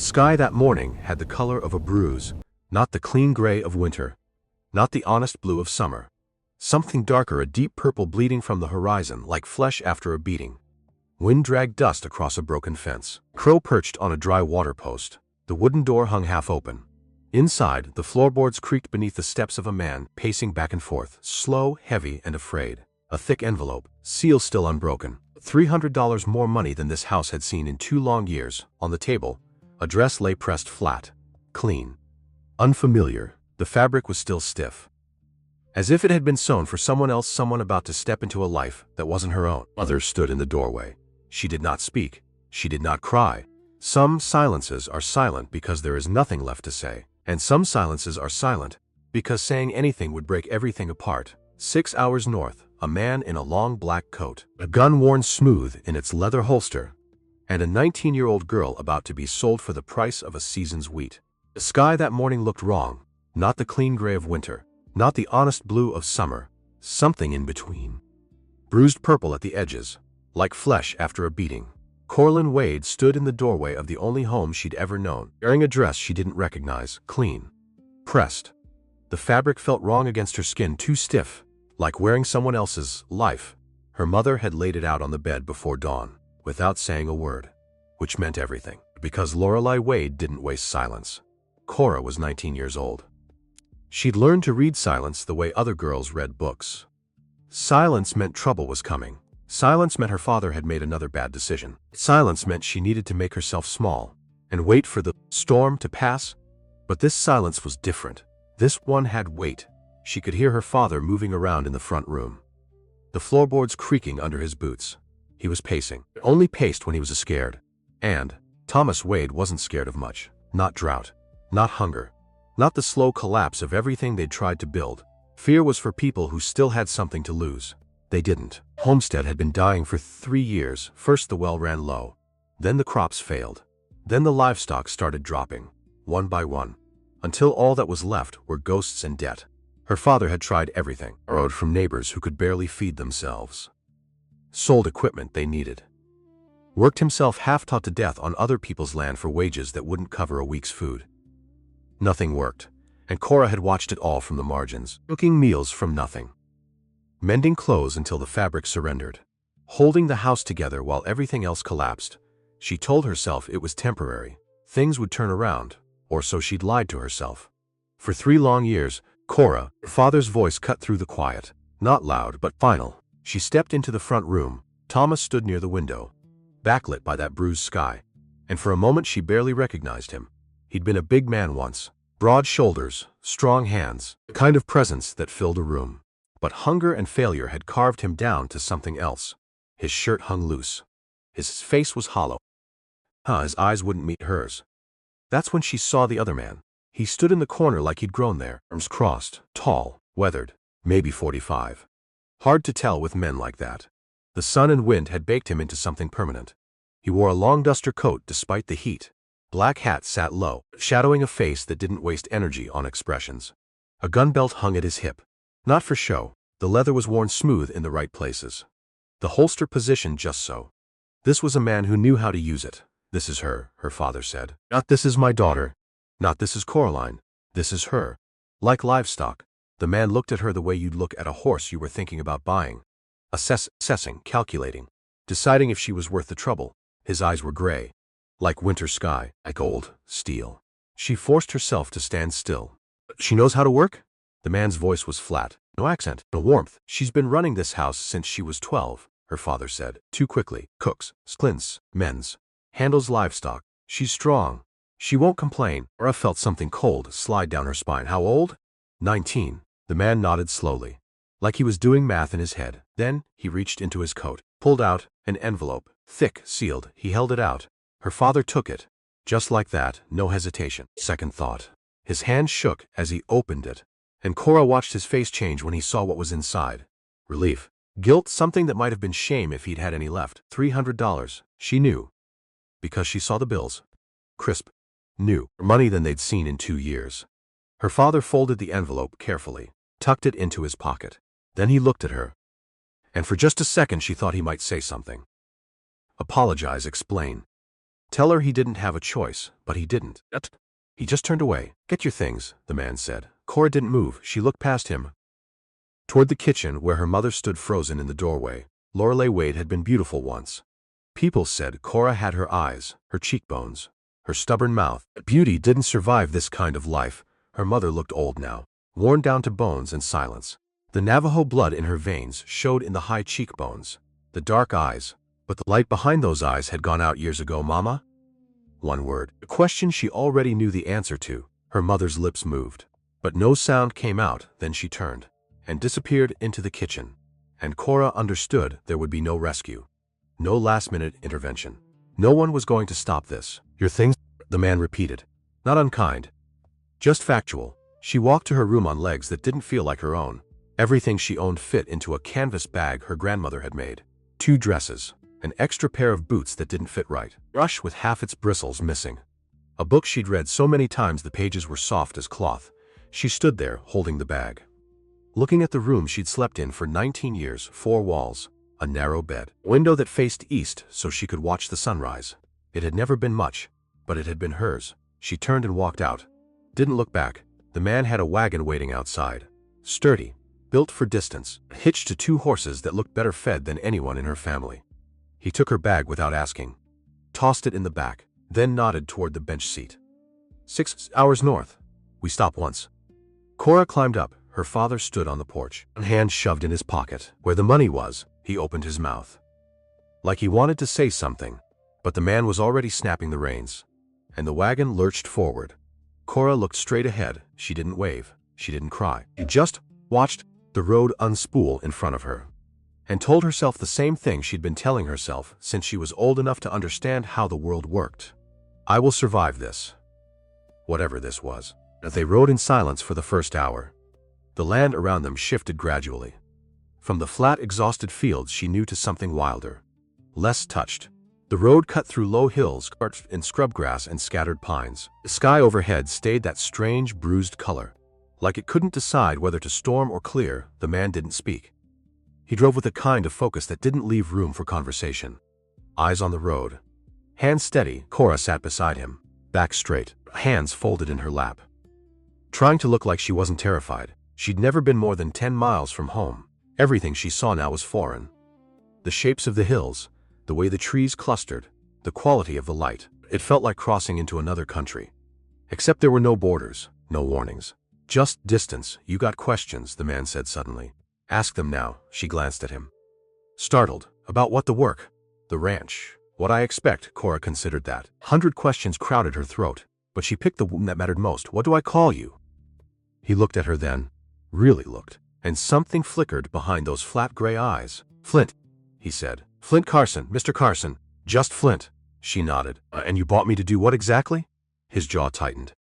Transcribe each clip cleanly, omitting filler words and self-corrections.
Sky that morning had the color of a bruise, not the clean gray of winter, not the honest blue of summer. Something darker, a deep purple bleeding from the horizon like flesh after a beating. Wind dragged dust across a broken fence. Crow perched on a dry water post. The wooden door hung half open. Inside, the floorboards creaked beneath the steps of a man pacing back and forth, slow, heavy, and afraid. A thick envelope, seal still unbroken. $300 more money than this house had seen in 2 long years. On the table, a dress lay pressed flat, clean. Unfamiliar, the fabric was still stiff. As if it had been sewn for someone else, someone about to step into a life that wasn't her own. Mother stood in the doorway. She did not speak. She did not cry. Some silences are silent because there is nothing left to say. And some silences are silent because saying anything would break everything apart. 6 hours north, a man in a long black coat, a gun worn smooth in its leather holster, and a 19-year-old girl about to be sold for the price of a season's wheat. The sky that morning looked wrong, not the clean gray of winter, not the honest blue of summer, something in between. Bruised purple at the edges, like flesh after a beating. Corlin Wade stood in the doorway of the only home she'd ever known, wearing a dress she didn't recognize, clean, pressed. The fabric felt wrong against her skin, too stiff, like wearing someone else's life. Her mother had laid it out on the bed before dawn, without saying a word, which meant everything. Because Lorelei Wade didn't waste silence. Cora was 19 years old. She'd learned to read silence the way other girls read books. Silence meant trouble was coming. Silence meant her father had made another bad decision. Silence meant she needed to make herself small and wait for the storm to pass. But this silence was different. This one had weight. She could hear her father moving around in the front room, the floorboards creaking under his boots. He was pacing. Only paced when he was scared. And Thomas Wade wasn't scared of much. Not drought. Not hunger. Not the slow collapse of everything they'd tried to build. Fear was for people who still had something to lose. They didn't. Homestead had been dying for 3 years. First the well ran low. Then the crops failed. Then the livestock started dropping, one by one, until all that was left were ghosts and debt. Her father had tried everything, borrowed from neighbors who could barely feed themselves, sold equipment they needed, worked himself half-taught to death on other people's land for wages that wouldn't cover a week's food. Nothing worked, and Cora had watched it all from the margins, cooking meals from nothing, mending clothes until the fabric surrendered, holding the house together while everything else collapsed. She told herself it was temporary. Things would turn around, or so she'd lied to herself. For 3 long years, Cora, her father's voice cut through the quiet, not loud but final. She stepped into the front room. Thomas stood near the window, backlit by that bruised sky, and for a moment she barely recognized him. He'd been a big man once, broad shoulders, strong hands, the kind of presence that filled a room. But hunger and failure had carved him down to something else. His shirt hung loose. His face was hollow. His eyes wouldn't meet hers. That's when she saw the other man. He stood in the corner like he'd grown there, arms crossed, tall, weathered, maybe 45. Hard to tell with men like that. The sun and wind had baked him into something permanent. He wore a long duster coat despite the heat. Black hat sat low, shadowing a face that didn't waste energy on expressions. A gun belt hung at his hip. Not for show. The leather was worn smooth in the right places. The holster positioned just so. This was a man who knew how to use it. This is her father said. Not this is my daughter. Not this is Coraline. This is her. Like livestock. The man looked at her the way you'd look at a horse you were thinking about buying. Assessing, calculating, deciding if she was worth the trouble. His eyes were gray, like winter sky, like old steel. She forced herself to stand still. She knows how to work? The man's voice was flat. No accent, no warmth. She's been running this house since she was 12, her father said. Too quickly. Cooks, splints, mends. Handles livestock. She's strong. She won't complain. Cora felt something cold slide down her spine. How old? 19. The man nodded slowly, like he was doing math in his head. Then he reached into his coat, pulled out an envelope, thick, sealed. He held it out. Her father took it. Just like that, no hesitation. Second thought. His hand shook as he opened it, and Cora watched his face change when he saw what was inside. Relief. Guilt, something that might have been shame if he'd had any left. $300. She knew, because she saw the bills. Crisp. New. More money than they'd seen in 2 years. Her father folded the envelope carefully, tucked it into his pocket. Then he looked at her, and for just a second she thought he might say something. Apologize, explain. Tell her he didn't have a choice, but he didn't. He just turned away. Get your things, the man said. Cora didn't move. She looked past him toward the kitchen where her mother stood frozen in the doorway. Lorelei Wade had been beautiful once. People said Cora had her eyes, her cheekbones, her stubborn mouth. Beauty didn't survive this kind of life. Her mother looked old now, worn down to bones and silence. The Navajo blood in her veins showed in the high cheekbones, the dark eyes, but the light behind those eyes had gone out years ago. Mama? One word. A question she already knew the answer to. Her mother's lips moved, but no sound came out. Then she turned and disappeared into the kitchen. And Cora understood there would be no rescue, no last-minute intervention. No one was going to stop this. Your things? The man repeated. Not unkind, just factual. She walked to her room on legs that didn't feel like her own. Everything she owned fit into a canvas bag her grandmother had made. 2 dresses, an extra pair of boots that didn't fit right, brush with half its bristles missing. A book she'd read so many times the pages were soft as cloth. She stood there, holding the bag, looking at the room she'd slept in for 19 years. 4 walls, a narrow bed, a window that faced east so she could watch the sunrise. It had never been much, but it had been hers. She turned and walked out. Didn't look back. The man had a wagon waiting outside. Sturdy, built for distance, hitched to 2 horses that looked better fed than anyone in her family. He took her bag without asking, tossed it in the back, then nodded toward the bench seat. 6 hours north. We stop once. Cora climbed up. Her father stood on the porch, one hand shoved in his pocket. Where the money was, he opened his mouth, like he wanted to say something, but the man was already snapping the reins, and the wagon lurched forward. Cora looked straight ahead. She didn't wave. She didn't cry. She just watched the road unspool in front of her, and told herself the same thing she'd been telling herself since she was old enough to understand how the world worked. I will survive this, whatever this was. As they rode in silence for the first hour, the land around them shifted gradually. From the flat, exhausted fields she knew to something wilder, less touched. The road cut through low hills covered in scrubgrass and scattered pines. The sky overhead stayed that strange, bruised color, like it couldn't decide whether to storm or clear. The man didn't speak. He drove with a kind of focus that didn't leave room for conversation. Eyes on the road, hands steady. Cora sat beside him, back straight, hands folded in her lap, trying to look like she wasn't terrified. She'd never been more than 10 miles from home. Everything she saw now was foreign. The shapes of the hills, the way the trees clustered, the quality of the light. It felt like crossing into another country. Except there were no borders, no warnings. Just distance. You got questions, the man said suddenly. Ask them now. She glanced at him, startled. About what? The work, the ranch, what I expect. Cora considered that. 100 questions crowded her throat, but she picked the one that mattered most. What do I call you? He looked at her then, really looked, and something flickered behind those flat gray eyes. Flint, he said. Flint Carson, Mr. Carson. Just Flint. She nodded. And you bought me to do what exactly? His jaw tightened.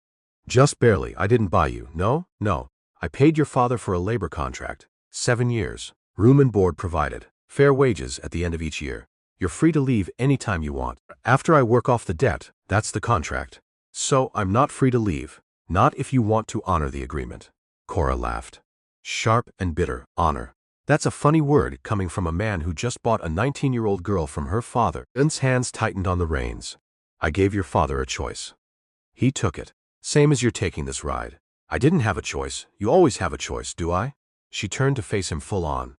Just barely. I didn't buy you. No. I paid your father for a labor contract. 7 years. Room and board provided. Fair wages at the end of each year. You're free to leave any time you want. After I work off the debt, that's the contract. So I'm not free to leave. Not if you want to honor the agreement. Cora laughed. Sharp and bitter. Honor. That's a funny word coming from a man who just bought a 19-year-old girl from her father. Flint's hands tightened on the reins. I gave your father a choice. He took it. Same as you're taking this ride. I didn't have a choice. You always have a choice, do I? She turned to face him full on.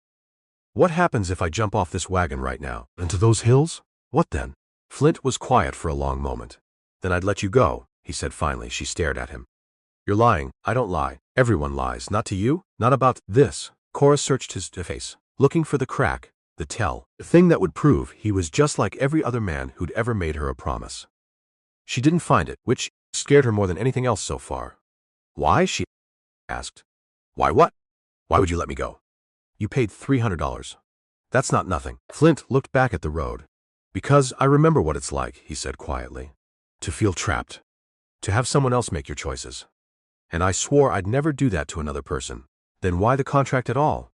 What happens if I jump off this wagon right now? Into those hills? What then? Flint was quiet for a long moment. Then I'd let you go, he said finally. She stared at him. You're lying. I don't lie. Everyone lies. Not to you. Not about this. Cora searched his face, looking for the crack, the tell, the thing that would prove he was just like every other man who'd ever made her a promise. She didn't find it, which scared her more than anything else so far. Why? She asked. Why what? Why would you let me go? You paid $300. That's not nothing. Flint looked back at the road. Because I remember what it's like, he said quietly. To feel trapped. To have someone else make your choices. And I swore I'd never do that to another person. Then why the contract at all?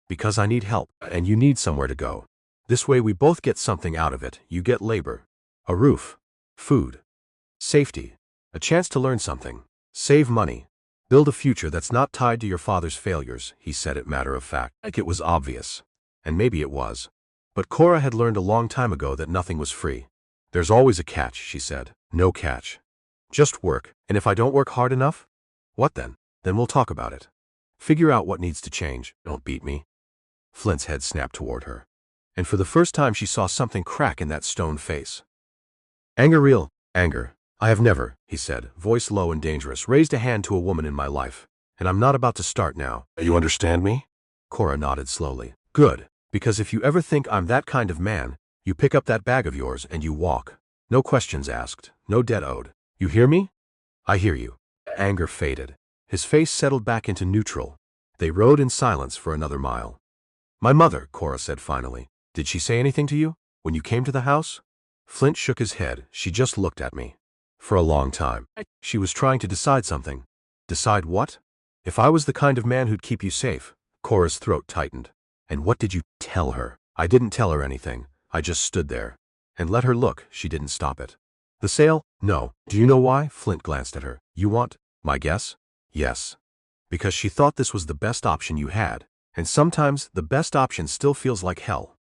Because I need help, and you need somewhere to go. This way we both get something out of it. You get labor, a roof, food, safety, a chance to learn something, save money, build a future that's not tied to your father's failures. He said it matter of fact, like it was obvious. And maybe it was. But Cora had learned a long time ago that nothing was free. There's always a catch, she said. No catch. Just work, and if I don't work hard enough? What then? Then we'll talk about it. Figure out what needs to change. Don't beat me. Flint's head snapped toward her, and for the first time she saw something crack in that stone face. Real anger. I have never, he said, voice low and dangerous, raised a hand to a woman in my life, and I'm not about to start now. You understand me? Cora nodded slowly. Good, because if you ever think I'm that kind of man, you pick up that bag of yours and you walk. No questions asked, no debt owed. You hear me? I hear you. Anger faded. His face settled back into neutral. They rode in silence for another mile. My mother, Cora said finally. Did she say anything to you when you came to the house? Flint shook his head. She just looked at me. For a long time. She was trying to decide something. Decide what? If I was the kind of man who'd keep you safe. Cora's throat tightened. And what did you tell her? I didn't tell her anything. I just stood there. And let her look. She didn't stop it. The sale? No. Do you know why? Flint glanced at her. You want my guess? Yes. Because she thought this was the best option you had. And sometimes the best option still feels like hell.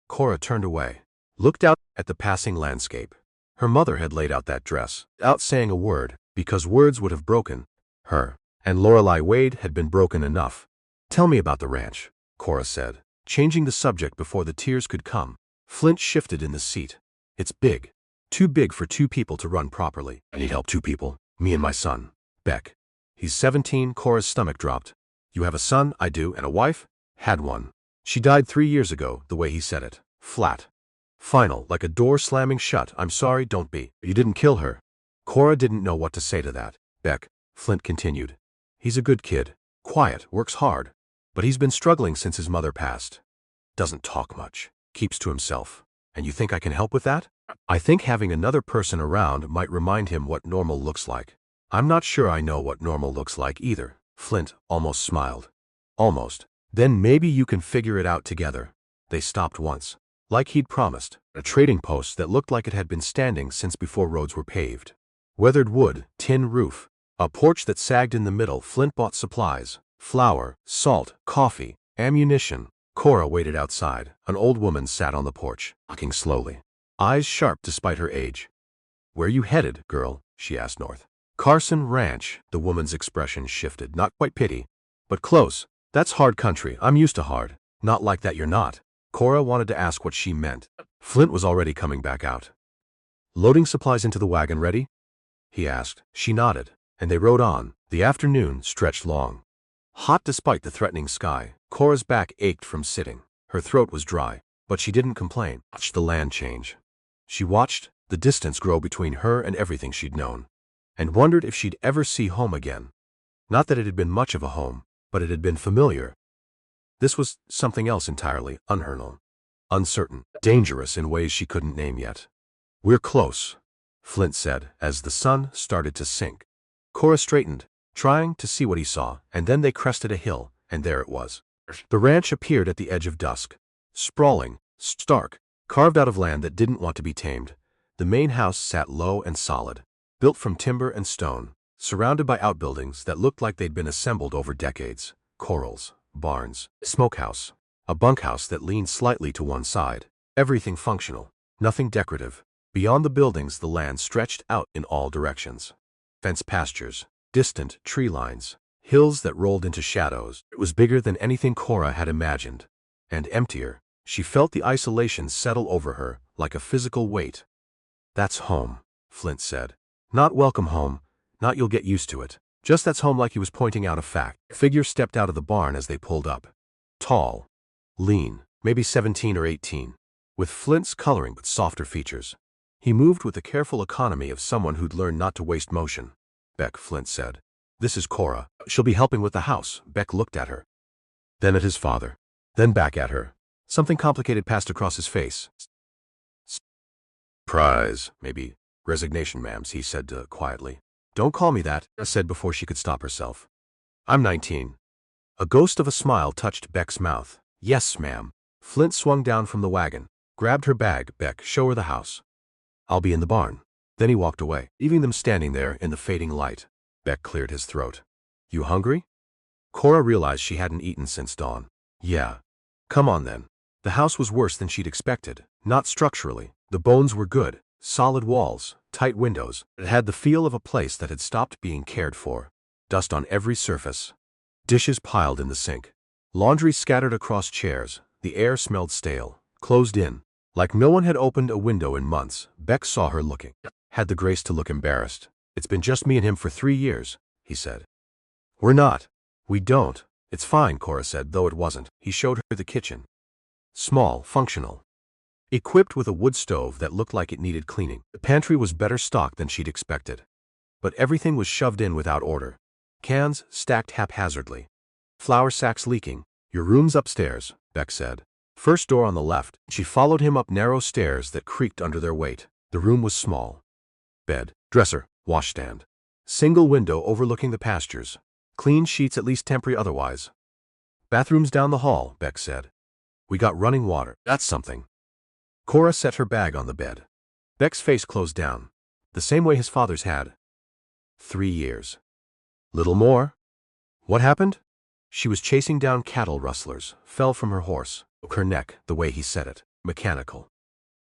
Cora turned away, looked out at the passing landscape. Her mother had laid out that dress, without saying a word, because words would have broken her, and Lorelei Wade had been broken enough. Tell me about the ranch, Cora said, changing the subject before the tears could come. Flint shifted in the seat. It's big. Too big for two people to run properly. I need help. Two people. Me and my son. Beck. He's 17. Cora's stomach dropped. You have a son? I do. And a wife? Had one. She died 3 years ago, the way he said it. Flat. Final, like a door slamming shut. I'm sorry, don't be. You didn't kill her. Cora didn't know what to say to that. Beck, Flint continued. He's a good kid. Quiet, works hard. But he's been struggling since his mother passed. Doesn't talk much. Keeps to himself. And you think I can help with that? I think having another person around might remind him what normal looks like. I'm not sure I know what normal looks like either. Flint almost smiled. Almost. Then maybe you can figure it out together. They stopped once. Like he'd promised, a trading post that looked like it had been standing since before roads were paved. Weathered wood, tin roof, a porch that sagged in the middle. Flint bought supplies, flour, salt, coffee, ammunition. Cora waited outside. An old woman sat on the porch, walking slowly, eyes sharp despite her age. Where you headed, girl? She asked. North. Carson Ranch. The woman's expression shifted, not quite pity, but close. That's hard country. I'm used to hard. Not like that you're not. Cora wanted to ask what she meant. Flint was already coming back out. Loading supplies into the wagon ready? He asked. She nodded, and they rode on. The afternoon stretched long. Hot despite the threatening sky. Cora's back ached from sitting. Her throat was dry, but she didn't complain. Watched the land change. She watched the distance grow between her and everything she'd known, and wondered if she'd ever see home again. Not that it had been much of a home, but it had been familiar. This was something else entirely, unknown, uncertain, dangerous in ways she couldn't name yet. We're close, Flint said, as the sun started to sink. Cora straightened, trying to see what he saw, and then they crested a hill, and there it was. The ranch appeared at the edge of dusk. Sprawling, stark, carved out of land that didn't want to be tamed. The main house sat low and solid, built from timber and stone, surrounded by outbuildings that looked like they'd been assembled over decades. Corrals, barns, smokehouse, a bunkhouse that leaned slightly to one side. Everything functional, nothing decorative. Beyond the buildings, the land stretched out in all directions. Fenced pastures, distant tree lines, hills that rolled into shadows. It was bigger than anything Cora had imagined, and emptier. She felt the isolation settle over her like a physical weight. That's home, Flint said. Not welcome home, not you'll get used to it. Just that's home. Like he was pointing out a fact. A figure stepped out of the barn as they pulled up. Tall, lean, maybe 17 or 18, with Flint's coloring but softer features. He moved with the careful economy of someone who'd learned not to waste motion. Beck, Flint said. This is Cora. She'll be helping with the house. Beck looked at her, then at his father, then back at her. Something complicated passed across his face. Surprise, maybe resignation, ma'am, he said quietly. Don't call me that, said before she could stop herself. I'm 19. A ghost of a smile touched Beck's mouth. Yes, ma'am. Flint swung down from the wagon, grabbed her bag. Beck, show her the house. I'll be in the barn. Then he walked away, leaving them standing there in the fading light. Beck cleared his throat. You hungry? Cora realized she hadn't eaten since dawn. Yeah. Come on then. The house was worse than she'd expected. Not structurally. The bones were good, Solid walls, tight windows. It had the feel of a place that had stopped being cared for. Dust on every surface. Dishes piled in the sink. Laundry scattered across chairs. The air smelled stale, closed in. Like no one had opened a window in months, Beck saw her looking. Had the grace to look embarrassed. "It's been just me and him for 3 years," he said. "We're not. We don't." "It's fine," Cora said, though it wasn't. He showed her the kitchen. Small, functional. Equipped with a wood stove that looked like it needed cleaning. The pantry was better stocked than she'd expected. But everything was shoved in without order. Cans stacked haphazardly. Flour sacks leaking. "Your room's upstairs," Beck said. First door on the left. She followed him up narrow stairs that creaked under their weight. The room was small. Bed, dresser, washstand. Single window overlooking the pastures. Clean sheets, at least temporary otherwise. "Bathroom's down the hall," Beck said. "We got running water." "That's something." Cora set her bag on the bed. Beck's face closed down, the same way his father's had. 3 years. "Little more?" "What happened?" She was chasing down cattle rustlers, fell from her horse, broke her neck, the way he said it, mechanical.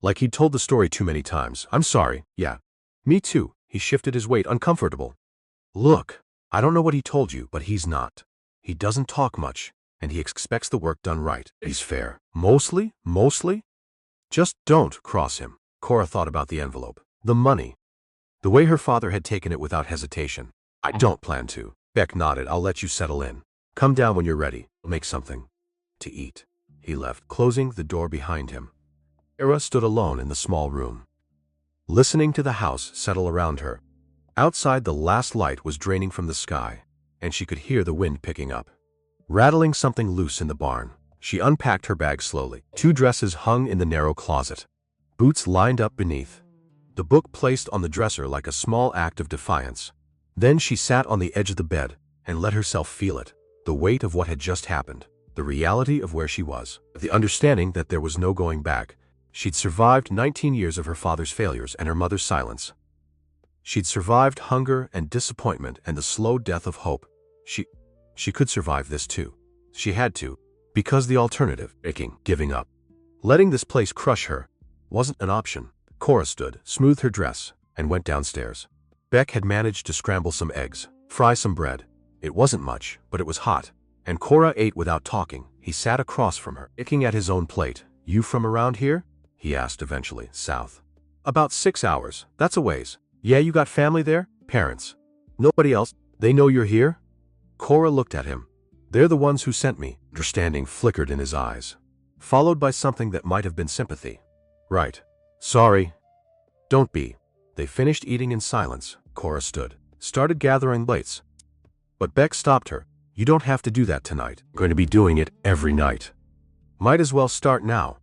Like he'd told the story too many times. "I'm sorry, yeah. Me too." He shifted his weight, uncomfortable. "Look, I don't know what he told you, but he's not. He doesn't talk much, and he expects the work done right. He's fair. Mostly? Just don't cross him." Cora thought about the envelope. The money. The way her father had taken it without hesitation. "I don't plan to." Beck nodded. "I'll let you settle in. Come down when you're ready. I'll make something to eat." He left, closing the door behind him. Cora stood alone in the small room, listening to the house settle around her. Outside, the last light was draining from the sky, and she could hear the wind picking up, rattling something loose in the barn. She unpacked her bag slowly. 2 dresses hung in the narrow closet. Boots lined up beneath. The book placed on the dresser like a small act of defiance. Then she sat on the edge of the bed and let herself feel it. The weight of what had just happened. The reality of where she was. The understanding that there was no going back. She'd survived 19 years of her father's failures and her mother's silence. She'd survived hunger and disappointment and the slow death of hope. She could survive this too. She had to. Because the alternative, giving up, letting this place crush her, wasn't an option. Cora stood, smoothed her dress, and went downstairs. Beck had managed to scramble some eggs, fry some bread. It wasn't much, but it was hot. And Cora ate without talking. He sat across from her, picking at his own plate. "You from around here?" he asked eventually. "South." "About 6 hours. That's a ways." "Yeah, you got family there?" "Parents." "Nobody else?" "They know you're here?" Cora looked at him. "They're the ones who sent me." Understanding flickered in his eyes, followed by something that might have been sympathy. "Right. Sorry." "Don't be." They finished eating in silence. Cora stood, started gathering plates. But Beck stopped her. "You don't have to do that tonight. I'm going to be doing it every night. Might as well start now."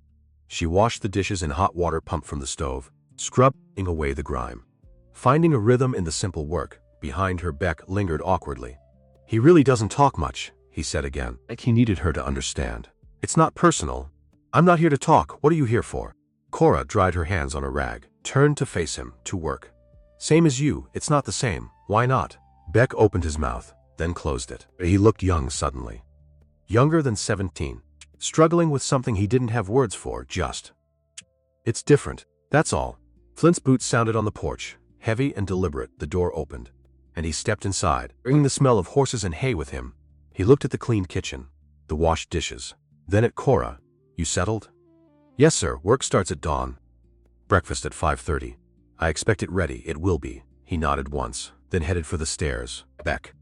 She washed the dishes in hot water pumped from the stove, scrubbing away the grime. Finding a rhythm in the simple work, behind her Beck lingered awkwardly. "He really doesn't talk much," he said again, like he needed her to understand. "It's not personal. I'm not here to talk. What are you here for?" Cora dried her hands on a rag, turned to face him, to work. "Same as you. It's not the same. Why not?" Beck opened his mouth, then closed it. He looked young suddenly. Younger than 17. Struggling with something he didn't have words for, just. "It's different. That's all." Flint's boots sounded on the porch, heavy and deliberate. The door opened, and he stepped inside, bringing the smell of horses and hay with him. He looked at the clean kitchen, the washed dishes, then at Cora. "You settled?" "Yes, sir. Work starts at dawn. Breakfast at 5:30. I expect it ready. It will be." He nodded once, then headed for the stairs. "Beck,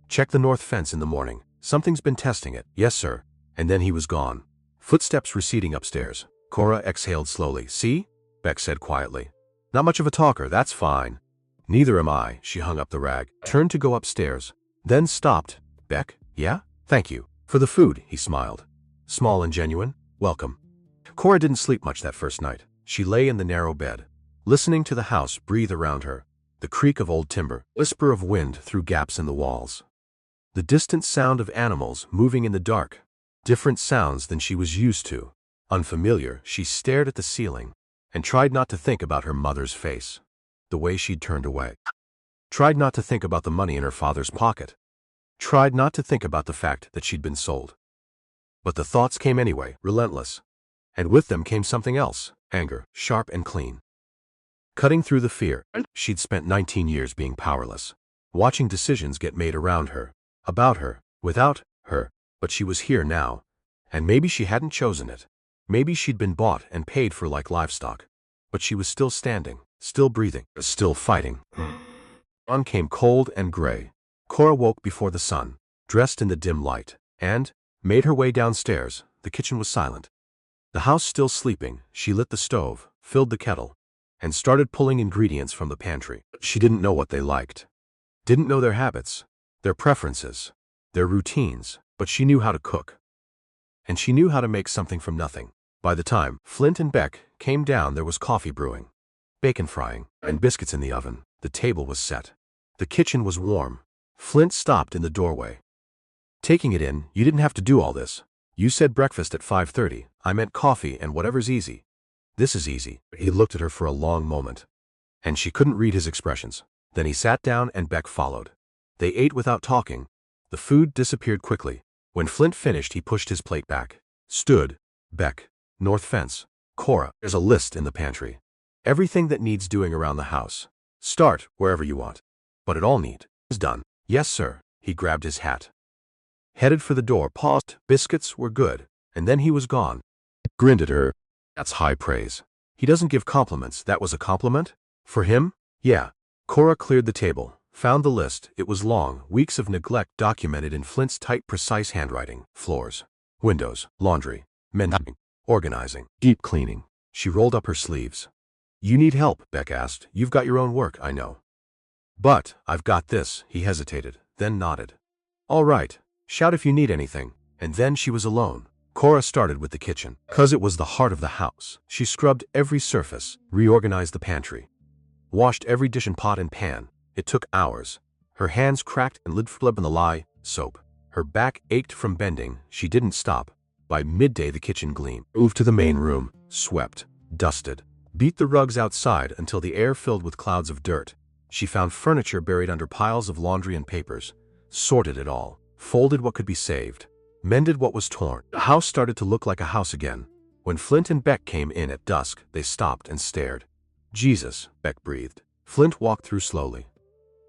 check the north fence in the morning. Something's been testing it." "Yes, sir." And then he was gone. Footsteps receding upstairs. Cora exhaled slowly. "See?" Beck said quietly. "Not much of a talker. That's fine." "Neither am I." She hung up the rag, turned to go upstairs, then stopped. "Beck? Yeah? Thank you. For the food," he smiled. "Small and genuine. Welcome." Cora didn't sleep much that first night. She lay in the narrow bed, listening to the house breathe around her, the creak of old timber, whisper of wind through gaps in the walls. The distant sound of animals moving in the dark. Different sounds than she was used to. Unfamiliar. She stared at the ceiling and tried not to think about her mother's face, the way she'd turned away. Tried not to think about the money in her father's pocket. Tried not to think about the fact that she'd been sold. But the thoughts came anyway, relentless. And with them came something else, anger, sharp and clean. cutting through the fear. She'd spent 19 years being powerless, watching decisions get made around her, about her, without her, but she was here now. And maybe she hadn't chosen it. Maybe she'd been bought and paid for like livestock. But she was still standing, still breathing, still fighting. Dawn came cold and gray. Cora woke before the sun, dressed in the dim light, and made her way downstairs. The kitchen was silent. The house still sleeping, she lit the stove, filled the kettle, and started pulling ingredients from the pantry. She didn't know what they liked. Didn't know their habits, their preferences, their routines, but she knew how to cook. And she knew how to make something from nothing. By the time Flint and Beck came down, there was coffee brewing, bacon frying, and biscuits in the oven. The table was set. The kitchen was warm. Flint stopped in the doorway. Taking it in, you didn't have to do all this. You said breakfast at 5:30. I meant coffee and whatever's easy. This is easy. He looked at her for a long moment, and she couldn't read his expressions. Then he sat down and Beck followed. They ate without talking. The food disappeared quickly. When Flint finished, he pushed his plate back. Stood. Beck. North fence. Cora, there's a list in the pantry. Everything that needs doing around the house. Start wherever you want. But it all is done. Yes, sir. He grabbed his hat. Headed for the door, paused. Biscuits were good. And then he was gone. Grinned at her. That's high praise. He doesn't give compliments. That was a compliment? For him? Yeah. Cora cleared the table, found the list. It was long, weeks of neglect documented in Flint's tight, precise handwriting. Floors, windows, laundry, mending, organizing, deep cleaning. She rolled up her sleeves. You need help, Beck asked. You've got your own work, I know. But I've got this. He hesitated, then nodded. All right. Shout if you need anything. And then she was alone. Cora started with the kitchen, 'cause it was the heart of the house. She scrubbed every surface, reorganized the pantry, washed every dish and pot and pan. It took hours. Her hands cracked and lid flub in the lye, soap. Her back ached from bending. She didn't stop. By midday the kitchen gleamed. Moved to the main room, swept, dusted, beat the rugs outside until the air filled with clouds of dirt. She found furniture buried under piles of laundry and papers, sorted it all, folded what could be saved, mended what was torn. The house started to look like a house again. When Flint and Beck came in at dusk, they stopped and stared. Jesus, Beck breathed. Flint walked through slowly,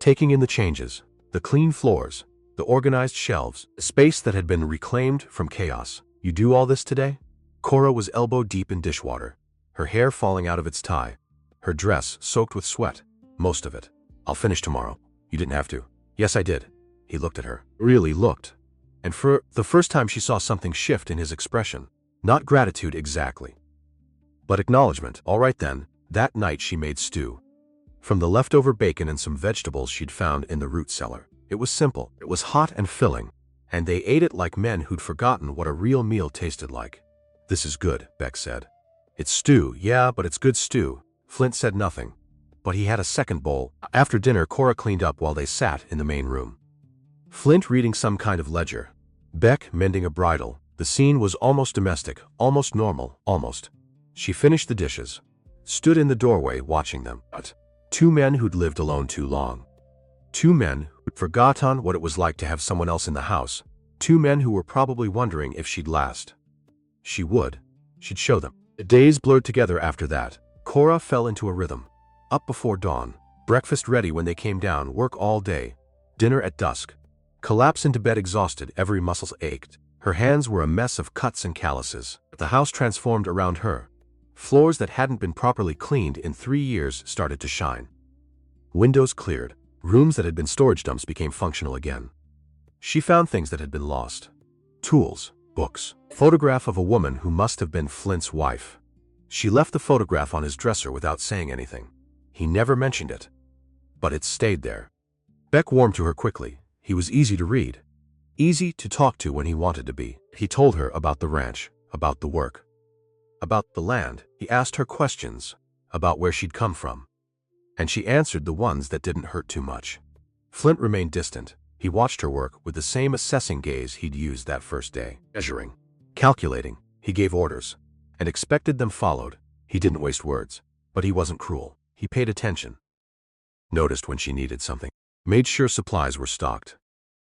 taking in the changes, the clean floors, the organized shelves, the space that had been reclaimed from chaos. You do all this today? Cora was elbow deep in dishwater, her hair falling out of its tie, her dress soaked with sweat, most of it. I'll finish tomorrow. You didn't have to. Yes, I did. He looked at her, really looked. And for the first time she saw something shift in his expression. Not gratitude exactly, but acknowledgement. All right then. That night she made stew. From the leftover bacon and some vegetables she'd found in the root cellar. It was simple. It was hot and filling. And they ate it like men who'd forgotten what a real meal tasted like. This is good, Beck said. It's stew, yeah, but it's good stew. Flint said nothing. But he had a second bowl. After dinner, Cora cleaned up while they sat in the main room. Flint reading some kind of ledger. Beck mending a bridle. The scene was almost domestic, almost normal, almost. She finished the dishes, stood in the doorway watching them. But two men who'd lived alone too long. Two men who'd forgotten what it was like to have someone else in the house. Two men who were probably wondering if she'd last. She would. She'd show them. The days blurred together after that. Cora fell into a rhythm. Up before dawn, breakfast ready when they came down, work all day, dinner at dusk. Collapse into bed exhausted, every muscle ached. Her hands were a mess of cuts and calluses. The house transformed around her. Floors that hadn't been properly cleaned in 3 years started to shine. Windows cleared. Rooms that had been storage dumps became functional again. She found things that had been lost. Tools, books, photograph of a woman who must have been Flint's wife. She left the photograph on his dresser without saying anything. He never mentioned it. But it stayed there. Beck warmed to her quickly. He was easy to read. Easy to talk to when he wanted to be. He told her about the ranch, about the work, about the land. He asked her questions about where she'd come from. And she answered the ones that didn't hurt too much. Flint remained distant. He watched her work with the same assessing gaze he'd used that first day. Measuring, calculating. He gave orders and expected them followed. He didn't waste words, but he wasn't cruel. He paid attention. Noticed when she needed something. Made sure supplies were stocked.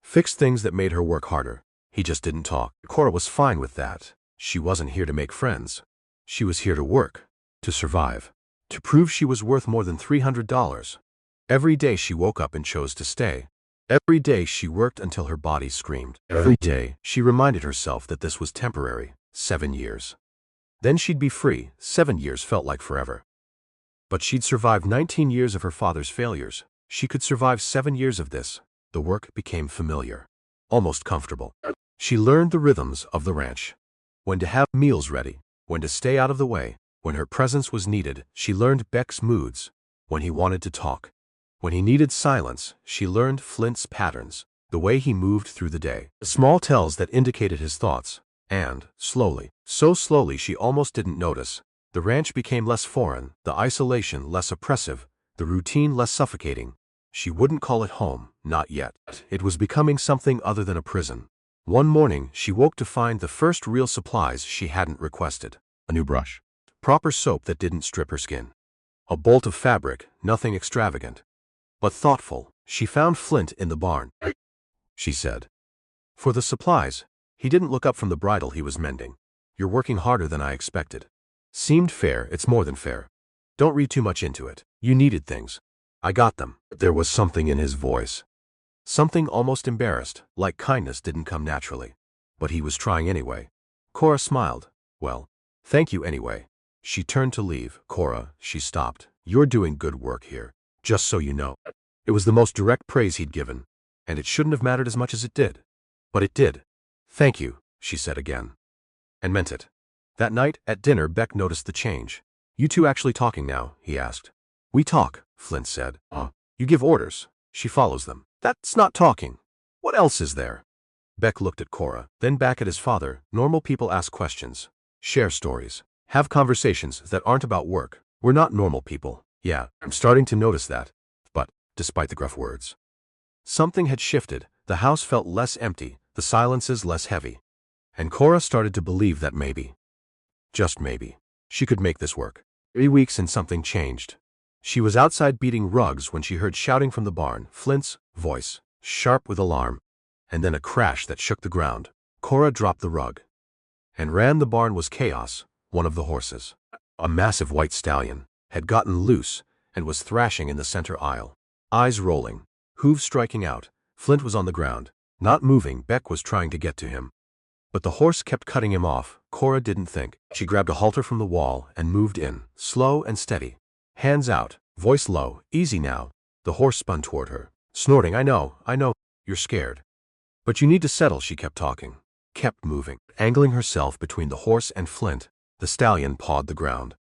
Fixed things that made her work harder. He just didn't talk. Cora was fine with that. She wasn't here to make friends. She was here to work, to survive. to prove she was worth more than $300. Every day she woke up and chose to stay. Every day she worked until her body screamed. Every day she reminded herself that this was temporary. 7 years. Then she'd be free. 7 years felt like forever. But she'd survived 19 years of her father's failures. She could survive 7 years of this. The work became familiar. Almost comfortable. She learned the rhythms of the ranch. When to have meals ready. When to stay out of the way. When her presence was needed. She learned Beck's moods. When he wanted to talk. When he needed silence. She learned Flint's patterns. The way he moved through the day. The small tells that indicated his thoughts. And, slowly, so slowly she almost didn't notice, the ranch became less foreign, the isolation less oppressive, the routine less suffocating. She wouldn't call it home, not yet. It was becoming something other than a prison. One morning, she woke to find the first real supplies she hadn't requested. A new brush. Proper soap that didn't strip her skin. A bolt of fabric, nothing extravagant. But thoughtful. She found Flint in the barn. She said. For the supplies. He didn't look up from the bridle he was mending. You're working harder than I expected. Seemed fair, it's more than fair. Don't read too much into it. You needed things. I got them. There was something in his voice. Something almost embarrassed, like kindness didn't come naturally. But he was trying anyway. Cora smiled. Well, thank you anyway. She turned to leave. Cora, she stopped. You're doing good work here. Just so you know. It was the most direct praise he'd given. And it shouldn't have mattered as much as it did. But it did. Thank you, she said again. And meant it. That night, at dinner, Beck noticed the change. You two actually talking now? He asked. We talk, Flint said. You give orders. She follows them. That's not talking. What else is there? Beck looked at Cora, then back at his father. Normal people ask questions. Share stories. Have conversations that aren't about work. We're not normal people. Yeah, I'm starting to notice that. But, despite the gruff words, something had shifted. The house felt less empty. The silences less heavy. And Cora started to believe that maybe, just maybe, she could make this work. 3 weeks and something changed. She was outside beating rugs when she heard shouting from the barn, Flint's voice, sharp with alarm, and then a crash that shook the ground. Cora dropped the rug and ran. The barn was chaos. One of the horses, a massive white stallion, had gotten loose and was thrashing in the center aisle. Eyes rolling, hooves striking out. Flint was on the ground. Not moving. Beck was trying to get to him. But the horse kept cutting him off. Cora didn't think. She grabbed a halter from the wall and moved in, slow and steady. Hands out, voice low, easy now. The horse spun toward her, snorting, I know, you're scared. But you need to settle, she kept talking. Kept moving, angling herself between the horse and Flint. The stallion pawed the ground.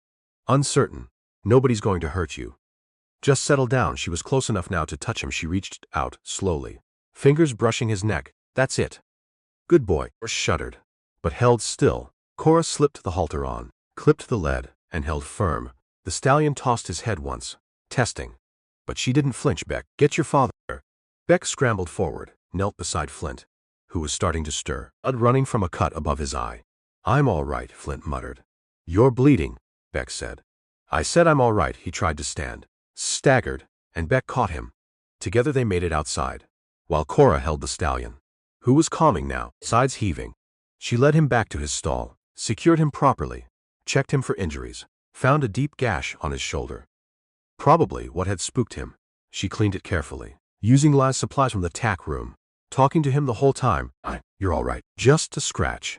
Uncertain. Nobody's going to hurt you. Just settle down. She was close enough now to touch him. She reached out, slowly. Fingers brushing his neck. That's it. Good boy. Or shuddered, but held still. Cora slipped the halter on, clipped the lead, and held firm. The stallion tossed his head once, testing. But she didn't flinch. Beck, get your father. Beck scrambled forward, knelt beside Flint, who was starting to stir, blood running from a cut above his eye. I'm all right, Flint muttered. You're bleeding, Beck said. I said I'm all right. He tried to stand, staggered, and Beck caught him. Together they made it outside, while Cora held the stallion, who was calming now, sides heaving. She led him back to his stall, secured him properly, checked him for injuries, found a deep gash on his shoulder. Probably what had spooked him. She cleaned it carefully, using last supplies from the tack room, talking to him the whole time. You're all right. Just a scratch.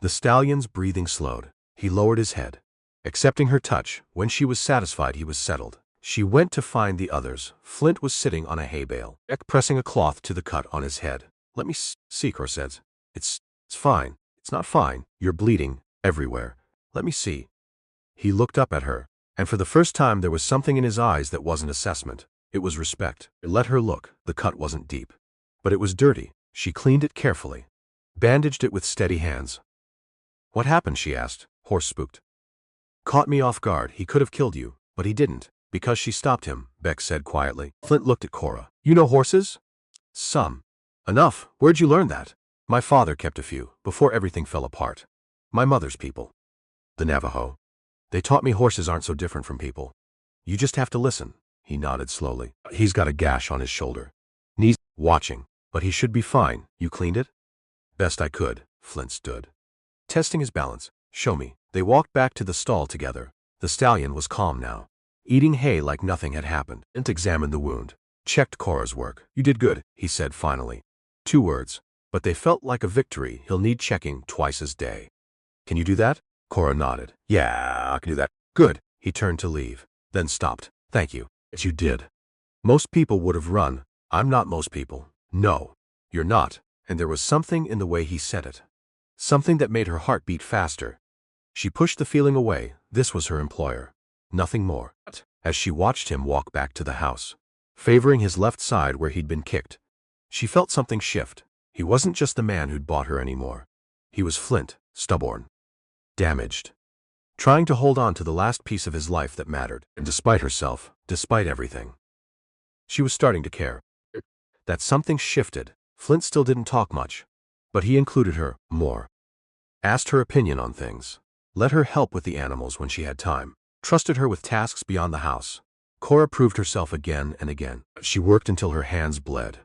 The stallion's breathing slowed. He lowered his head, accepting her touch. When she was satisfied he was settled, she went to find the others. Flint was sitting on a hay bale, Beck pressing a cloth to the cut on his head. Let me see, Cora said. It's fine. It's not fine. You're bleeding everywhere. Let me see. He looked up at her, and for the first time there was something in his eyes that wasn't assessment. It was respect. Let her look. The cut wasn't deep, but it was dirty. She cleaned it carefully, bandaged it with steady hands. What happened? She asked, horse spooked. Caught me off guard. He could have killed you, but he didn't, because she stopped him, Beck said quietly. Flint looked at Cora. You know horses? Some. Enough. Where'd you learn that? My father kept a few, before everything fell apart. My mother's people. The Navajo. They taught me horses aren't so different from people. You just have to listen. He nodded slowly. He's got a gash on his shoulder. Knees watching, but he should be fine. You cleaned it? Best I could. Flint stood, testing his balance. Show me. They walked back to the stall together. The stallion was calm now, eating hay like nothing had happened. Flint examined the wound, checked Cora's work. You did good, he said finally. 2 words, but they felt like a victory. He'll need checking twice a day. Can you do that? Cora nodded. Yeah, I can do that. Good. He turned to leave, then stopped. Thank you. You did. Most people would have run. I'm not most people. No, you're not. And there was something in the way he said it. Something that made her heart beat faster. She pushed the feeling away. This was her employer. Nothing more. As she watched him walk back to the house, favoring his left side where he'd been kicked, she felt something shift. He wasn't just the man who'd bought her anymore. He was Flint, stubborn, damaged, trying to hold on to the last piece of his life that mattered. And despite herself, despite everything, she was starting to care. That something shifted. Flint still didn't talk much, but he included her more. Asked her opinion on things. Let her help with the animals when she had time. Trusted her with tasks beyond the house. Cora proved herself again and again. She worked until her hands bled.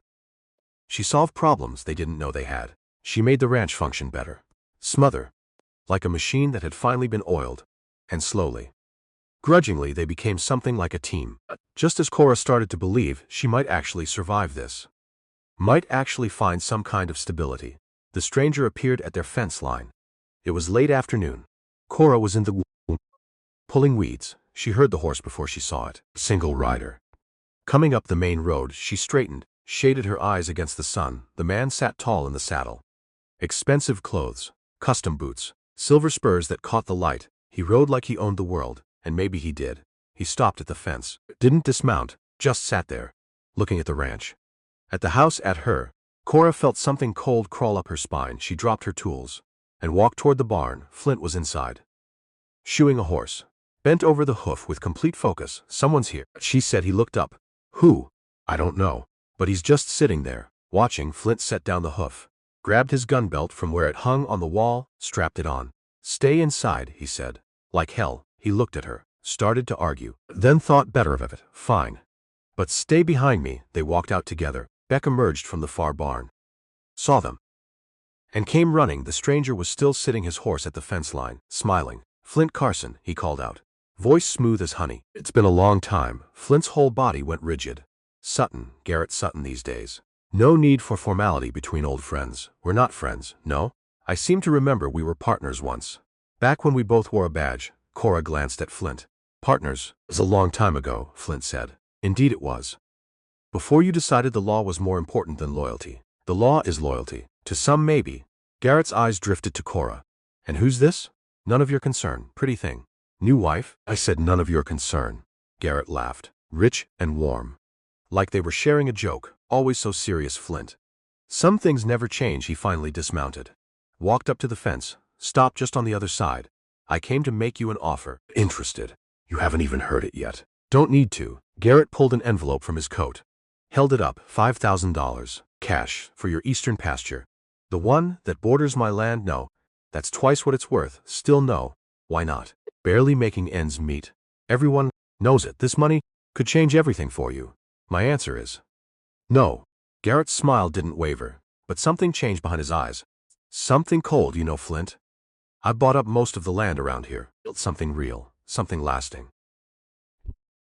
She solved problems they didn't know they had. She made the ranch function better. Smother. Like a machine that had finally been oiled. And slowly, grudgingly, they became something like a team. Just as Cora started to believe she might actually survive this, might actually find some kind of stability, the stranger appeared at their fence line. It was late afternoon. Cora was in the woods, pulling weeds. She heard the horse before she saw it. Single rider. Coming up the main road, she straightened, shaded her eyes against the sun. The man sat tall in the saddle. Expensive clothes, custom boots, silver spurs that caught the light. He rode like he owned the world, and maybe he did. He stopped at the fence, didn't dismount, just sat there, looking at the ranch. At the house at her, Cora felt something cold crawl up her spine. She dropped her tools and walked toward the barn. Flint was inside, shoeing a horse, bent over the hoof with complete focus. Someone's here, she said. He looked up. Who? I don't know, but he's just sitting there, watching. Flint set down the hoof, grabbed his gun belt from where it hung on the wall, strapped it on. Stay inside, he said. Like hell. He looked at her, started to argue, then thought better of it. Fine. But stay behind me. They walked out together. Beck emerged from the far barn, saw them, and came running. The stranger was still sitting his horse at the fence line, smiling. Flint Carson, he called out, voice smooth as honey. It's been a long time. Flint's whole body went rigid. Sutton, Garrett Sutton these days. No need for formality between old friends. We're not friends, no? I seem to remember we were partners once. Back when we both wore a badge. Cora glanced at Flint. Partners? It was a long time ago, Flint said. Indeed it was. Before you decided the law was more important than loyalty. The law is loyalty. To some maybe. Garrett's eyes drifted to Cora. And who's this? None of your concern. Pretty thing. New wife? I said none of your concern. Garrett laughed. Rich and warm. Like they were sharing a joke. Always so serious. Flint. Some things never change. He finally dismounted. Walked up to the fence. Stopped just on the other side. I came to make you an offer. Interested. You haven't even heard it yet. Don't need to. Garrett pulled an envelope from his coat. Held it up. $5,000. Cash. For your eastern pasture. The one that borders my land? No. That's twice what it's worth. Still no. Why not? Barely making ends meet. Everyone knows it. This money could change everything for you. My answer is no. Garrett's smile didn't waver, but something changed behind his eyes. Something cold, you know, Flint. I've bought up most of the land around here. Built something real. Something lasting.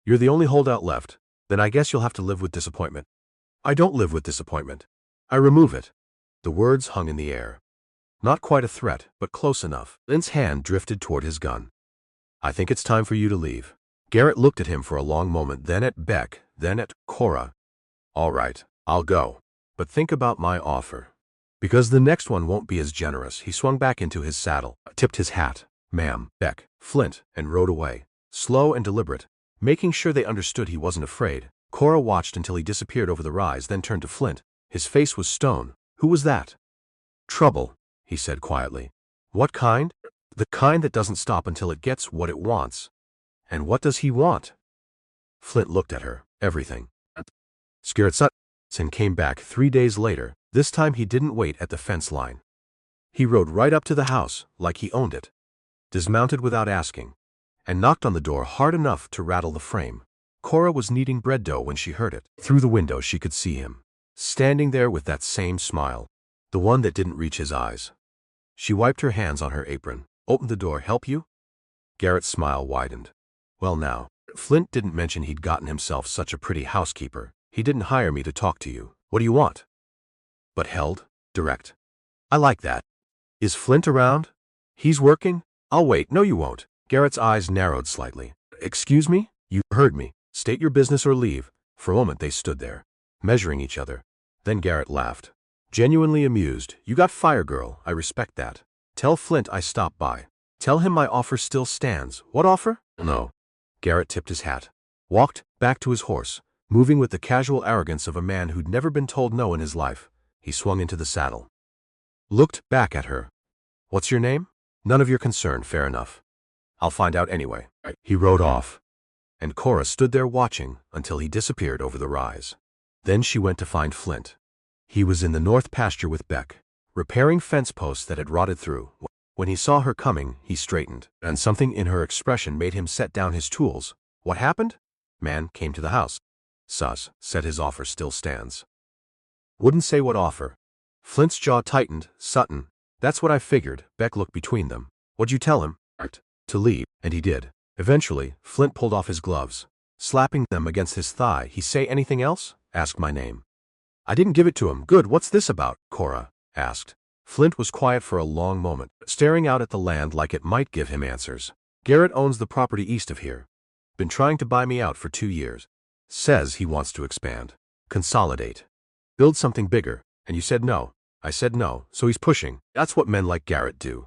You're the only holdout left. Then I guess you'll have to live with disappointment. I don't live with disappointment. I remove it. The words hung in the air. Not quite a threat, but close enough. Flint's hand drifted toward his gun. I think it's time for you to leave. Garrett looked at him for a long moment, then at Beck, then at Cora. All right, I'll go. But think about my offer. Because the next one won't be as generous. He swung back into his saddle, tipped his hat. Ma'am, Beck, Flint, and rode away. Slow and deliberate, making sure they understood he wasn't afraid. Cora watched until he disappeared over the rise, then turned to Flint. His face was stone. Who was that? Trouble, he said quietly. What kind? The kind that doesn't stop until it gets what it wants. And what does he want? Flint looked at her. Everything. Scared Sutton came back 3 days later. This time he didn't wait at the fence line. He rode right up to the house, like he owned it. Dismounted without asking, and knocked on the door hard enough to rattle the frame. Cora was kneading bread dough when she heard it. Through the window she could see him, standing there with that same smile, the one that didn't reach his eyes. She wiped her hands on her apron, opened the door. Help you? Garrett's smile widened. Well now, Flint didn't mention he'd gotten himself such a pretty housekeeper. He didn't hire me to talk to you. What do you want? But held, direct. I like that. Is Flint around? He's working? I'll wait. No, you won't. Garrett's eyes narrowed slightly. Excuse me? You heard me. State your business or leave. For a moment they stood there, measuring each other. Then Garrett laughed. Genuinely amused. You got fire, girl. I respect that. Tell Flint I stopped by. Tell him my offer still stands. What offer? No. Garrett tipped his hat, walked back to his horse, moving with the casual arrogance of a man who'd never been told no in his life. He swung into the saddle. Looked back at her. What's your name? None of your concern, fair enough. I'll find out anyway. He rode off, and Cora stood there watching until he disappeared over the rise. Then she went to find Flint. He was in the north pasture with Beck, repairing fence posts that had rotted through. When he saw her coming, he straightened, and something in her expression made him set down his tools. What happened? Man came to the house. Sus, said his offer still stands. Wouldn't say what offer. Flint's jaw tightened. Sutton. That's what I figured. Beck looked between them. What'd you tell him? To leave, and he did. Eventually, Flint pulled off his gloves, slapping them against his thigh. He say anything else? Asked my name. I didn't give it to him. Good, what's this about? Cora asked. Flint was quiet for a long moment, staring out at the land like it might give him answers. Garrett owns the property east of here. Been trying to buy me out for 2 years. Says he wants to expand. Consolidate. Build something bigger. And you said no. I said no, so he's pushing. That's what men like Garrett do.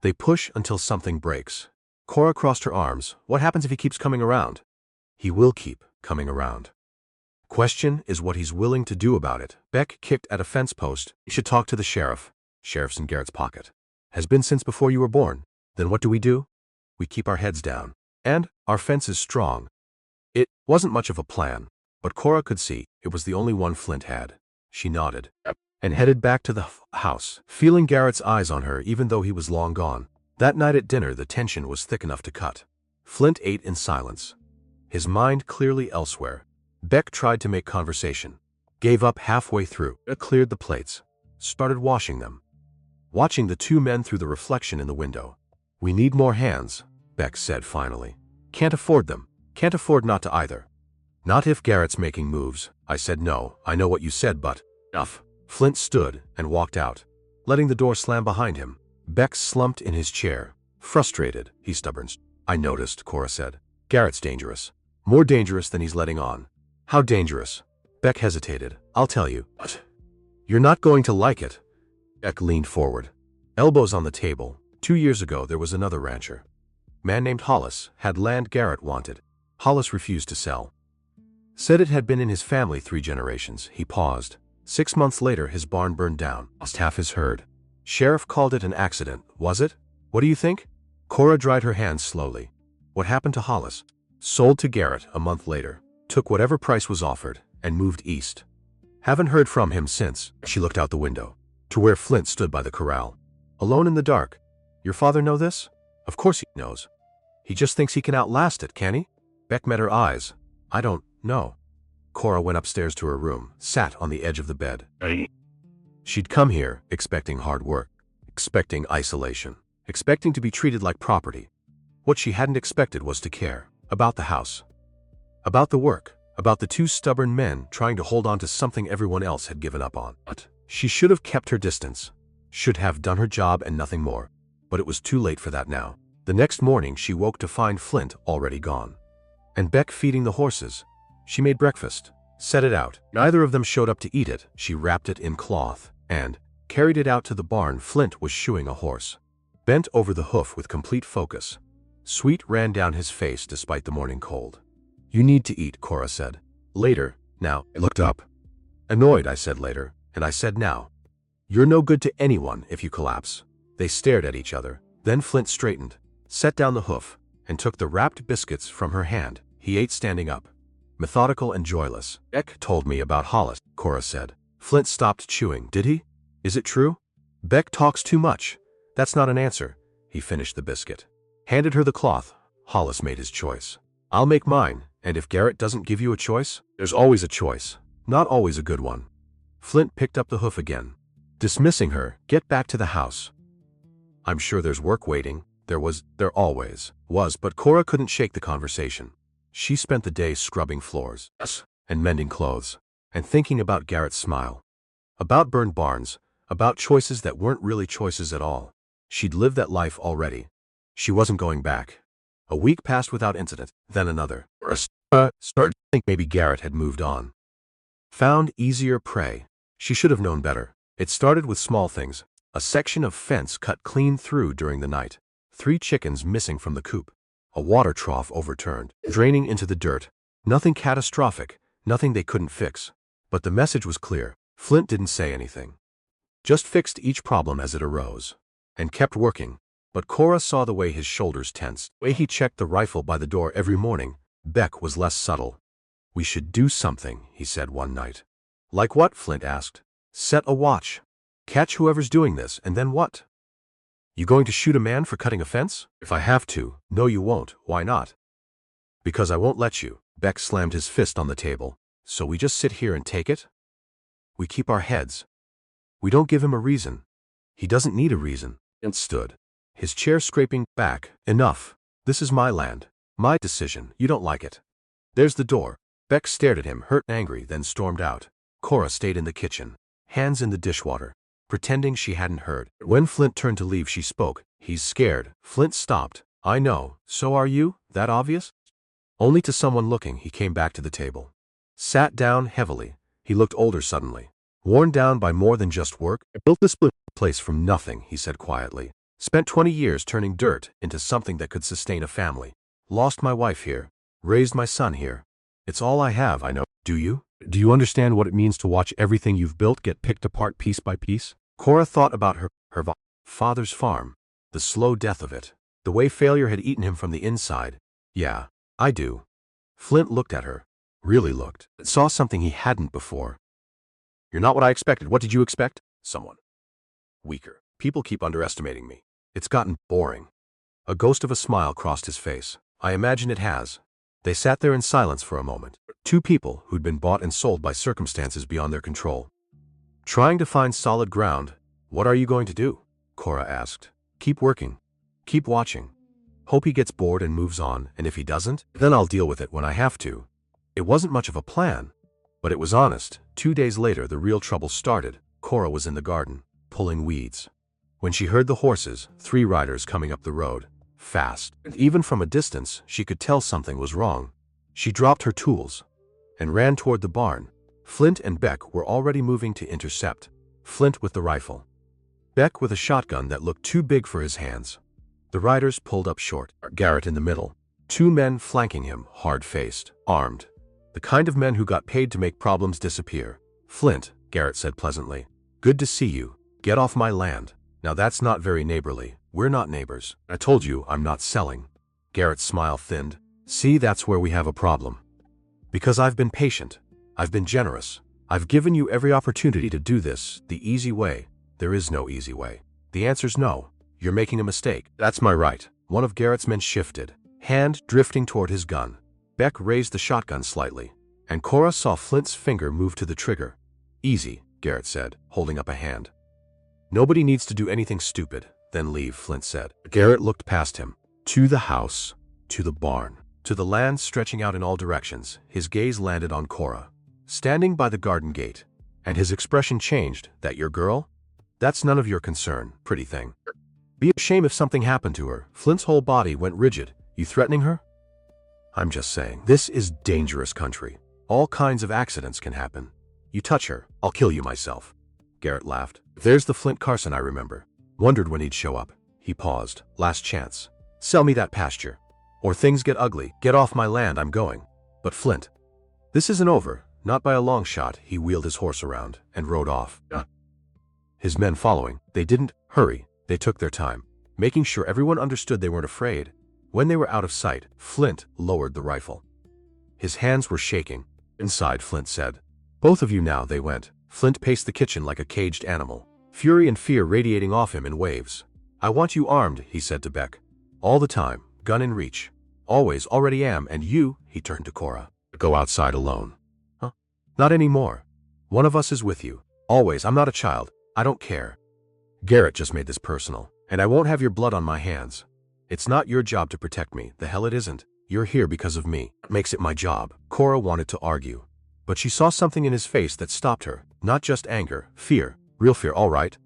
They push until something breaks. Cora crossed her arms. What happens if he keeps coming around? He will keep coming around. Question is what he's willing to do about it. Beck kicked at a fence post. You should talk to the sheriff. Sheriff's in Garrett's pocket. Has been since before you were born. Then what do? We keep our heads down. And our fence is strong. It wasn't much of a plan, but Cora could see it was the only one Flint had. She nodded and headed back to the house, feeling Garrett's eyes on her even though he was long gone. That night at dinner the tension was thick enough to cut. Flint ate in silence, his mind clearly elsewhere. Beck tried to make conversation, gave up halfway through, cleared the plates, started washing them, watching the two men through the reflection in the window. We need more hands, Beck said finally. Can't afford them. Can't afford not to either. Not if Garrett's making moves. I said no. I know what you said, but enough. Flint stood and walked out, letting the door slam behind him. Beck slumped in his chair, frustrated. He's stubborn. I noticed, Cora said. Garrett's dangerous. More dangerous than he's letting on. How dangerous? Beck hesitated. I'll tell you. But you're not going to like it. Beck leaned forward, elbows on the table. 2 years ago there was another rancher. Man named Hollis had land Garrett wanted. Hollis refused to sell. Said it had been in his family 3 generations. He paused. 6 months later his barn burned down. Lost half his herd. Sheriff called it an accident. Was it? What do you think? Cora dried her hands slowly. What happened to Hollis? Sold to Garrett a month later. Took whatever price was offered and moved east. Haven't heard from him since. She looked out the window to where Flint stood by the corral, alone in the dark. Your father know this? Of course he knows. He just thinks he can outlast it, can he? Beck met her eyes. I don't know. Cora went upstairs to her room, sat on the edge of the bed. She'd come here expecting hard work, expecting isolation, expecting to be treated like property. What she hadn't expected was to care about the house, about the work, about the 2 stubborn men trying to hold on to something everyone else had given up on. But she should have kept her distance, should have done her job and nothing more. But it was too late for that now. The next morning she woke to find Flint already gone, and Beck feeding the horses. She made breakfast, set it out. Neither of them showed up to eat it. She wrapped it in cloth and carried it out to the barn. Flint was shoeing a horse, bent over the hoof with complete focus. Sweat ran down his face despite the morning cold. You need to eat, Cora said. Later. Now. I looked up. Annoyed, I said later, and I said now. You're no good to anyone if you collapse. They stared at each other. Then Flint straightened, set down the hoof, and took the wrapped biscuits from her hand. He ate standing up, methodical and joyless. Beck told me about Hollis, Cora said. Flint stopped chewing. Did he? Is it true? Beck talks too much. That's not an answer. He finished the biscuit, handed her the cloth. Hollis made his choice. I'll make mine, and if Garrett doesn't give you a choice, there's always a choice. Not always a good one. Flint picked up the hoof again, dismissing her. Get back to the house. I'm sure there's work waiting. There always was, but Cora couldn't shake the conversation. She spent the day scrubbing floors and mending clothes and thinking about Garrett's smile, about burned barns, about choices that weren't really choices at all. She'd lived that life already. She wasn't going back. A week passed without incident, then another. Started to think maybe Garrett had moved on. Found easier prey. She should have known better. It started with small things. A section of fence cut clean through during the night. 3 chickens missing from the coop. A water trough overturned, draining into the dirt. Nothing catastrophic, nothing they couldn't fix. But the message was clear. Flint didn't say anything. Just fixed each problem as it arose. And kept working. But Cora saw the way his shoulders tensed, the way he checked the rifle by the door every morning. Beck was less subtle. "We should do something," he said one night. "Like what?" Flint asked. "Set a watch. Catch whoever's doing this, and then what?" "You going to shoot a man for cutting a fence?" "If I have to." "No, you won't." "Why not?" "Because I won't let you." Beck slammed his fist on the table. "So we just sit here and take it? We keep our heads. We don't give him a reason. He doesn't need a reason." And stood, his chair scraping back. "Enough. This is my land. My decision. You don't like it. There's the door." Beck stared at him, hurt and angry, then stormed out. Cora stayed in the kitchen, hands in the dishwater, pretending she hadn't heard. When Flint turned to leave, she spoke. "He's scared." Flint stopped. "I know. So are you? That obvious?" Only to someone looking, he came back to the table. Sat down heavily. He looked older suddenly. "Worn down by more than just work? I built this place from nothing," he said quietly. "Spent 20 years turning dirt into something that could sustain a family. Lost my wife here. Raised my son here. It's all I have, I know. Do you? Do you understand what it means to watch everything you've built get picked apart piece by piece?" Cora thought about her father's farm, the slow death of it, the way failure had eaten him from the inside. "Yeah, I do." Flint looked at her. Really looked. Saw something he hadn't before. "You're not what I expected. What did you expect?" "Someone weaker. People keep underestimating me. It's gotten boring." A ghost of a smile crossed his face. "I imagine it has." They sat there in silence for a moment. 2 people who'd been bought and sold by circumstances beyond their control. Trying to find solid ground. "What are you going to do?" Cora asked. "Keep working. Keep watching. Hope he gets bored and moves on, and if he doesn't, then I'll deal with it when I have to." It wasn't much of a plan, but it was honest. 2 days later, the real trouble started. Cora was in the garden, pulling weeds, when she heard the horses, 3 riders coming up the road, fast. And even from a distance, she could tell something was wrong. She dropped her tools and ran toward the barn. Flint and Beck were already moving to intercept. Flint with the rifle, Beck with a shotgun that looked too big for his hands. The riders pulled up short, Garrett in the middle. 2 men flanking him, hard-faced, armed. The kind of men who got paid to make problems disappear. "Flint," Garrett said pleasantly. "Good to see you. Get off my land." "Now that's not very neighborly. We're not neighbors. I told you I'm not selling." Garrett's smile thinned. "See, that's where we have a problem. Because I've been patient. I've been generous. I've given you every opportunity to do this the easy way. There is no easy way. The answer's no. You're making a mistake." "That's my right." One of Garrett's men shifted, hand drifting toward his gun. Beck raised the shotgun slightly, and Cora saw Flint's finger move to the trigger. "Easy," Garrett said, holding up a hand. "Nobody needs to do anything stupid, then leave," Flint said. Garrett looked past him, to the house, to the barn, to the land stretching out in all directions. His gaze landed on Cora, standing by the garden gate, and his expression changed. "That your girl? That's none of your concern, pretty thing. Be a shame if something happened to her." Flint's whole body went rigid. "You threatening her?" "I'm just saying, this is dangerous country. All kinds of accidents can happen. You touch her, I'll kill you myself." Garrett laughed. "There's the Flint Carson I remember. Wondered when he'd show up." He paused. "Last chance. Sell me that pasture. Or things get ugly. Get off my land, I'm going." "But Flint, this isn't over. Not by a long shot." He wheeled his horse around and rode off. His men following. They didn't hurry. They took their time, making sure everyone understood they weren't afraid. When they were out of sight, Flint lowered the rifle. His hands were shaking. "Inside," Flint said. "Both of you now." They went. Flint paced the kitchen like a caged animal, fury and fear radiating off him in waves. "I want you armed," he said to Beck. "All the time, gun in reach. Always, already am, and you," he turned to Cora, "go outside alone." "Huh? Not anymore. One of us is with you. Always. I'm not a child. I don't care. Garrett just made this personal, and I won't have your blood on my hands." It's not your job to protect me. The hell it isn't. You're here because of me. Makes it my job. Cora wanted to argue, but she saw something in his face that stopped her. Not just anger, fear. Real fear, all right,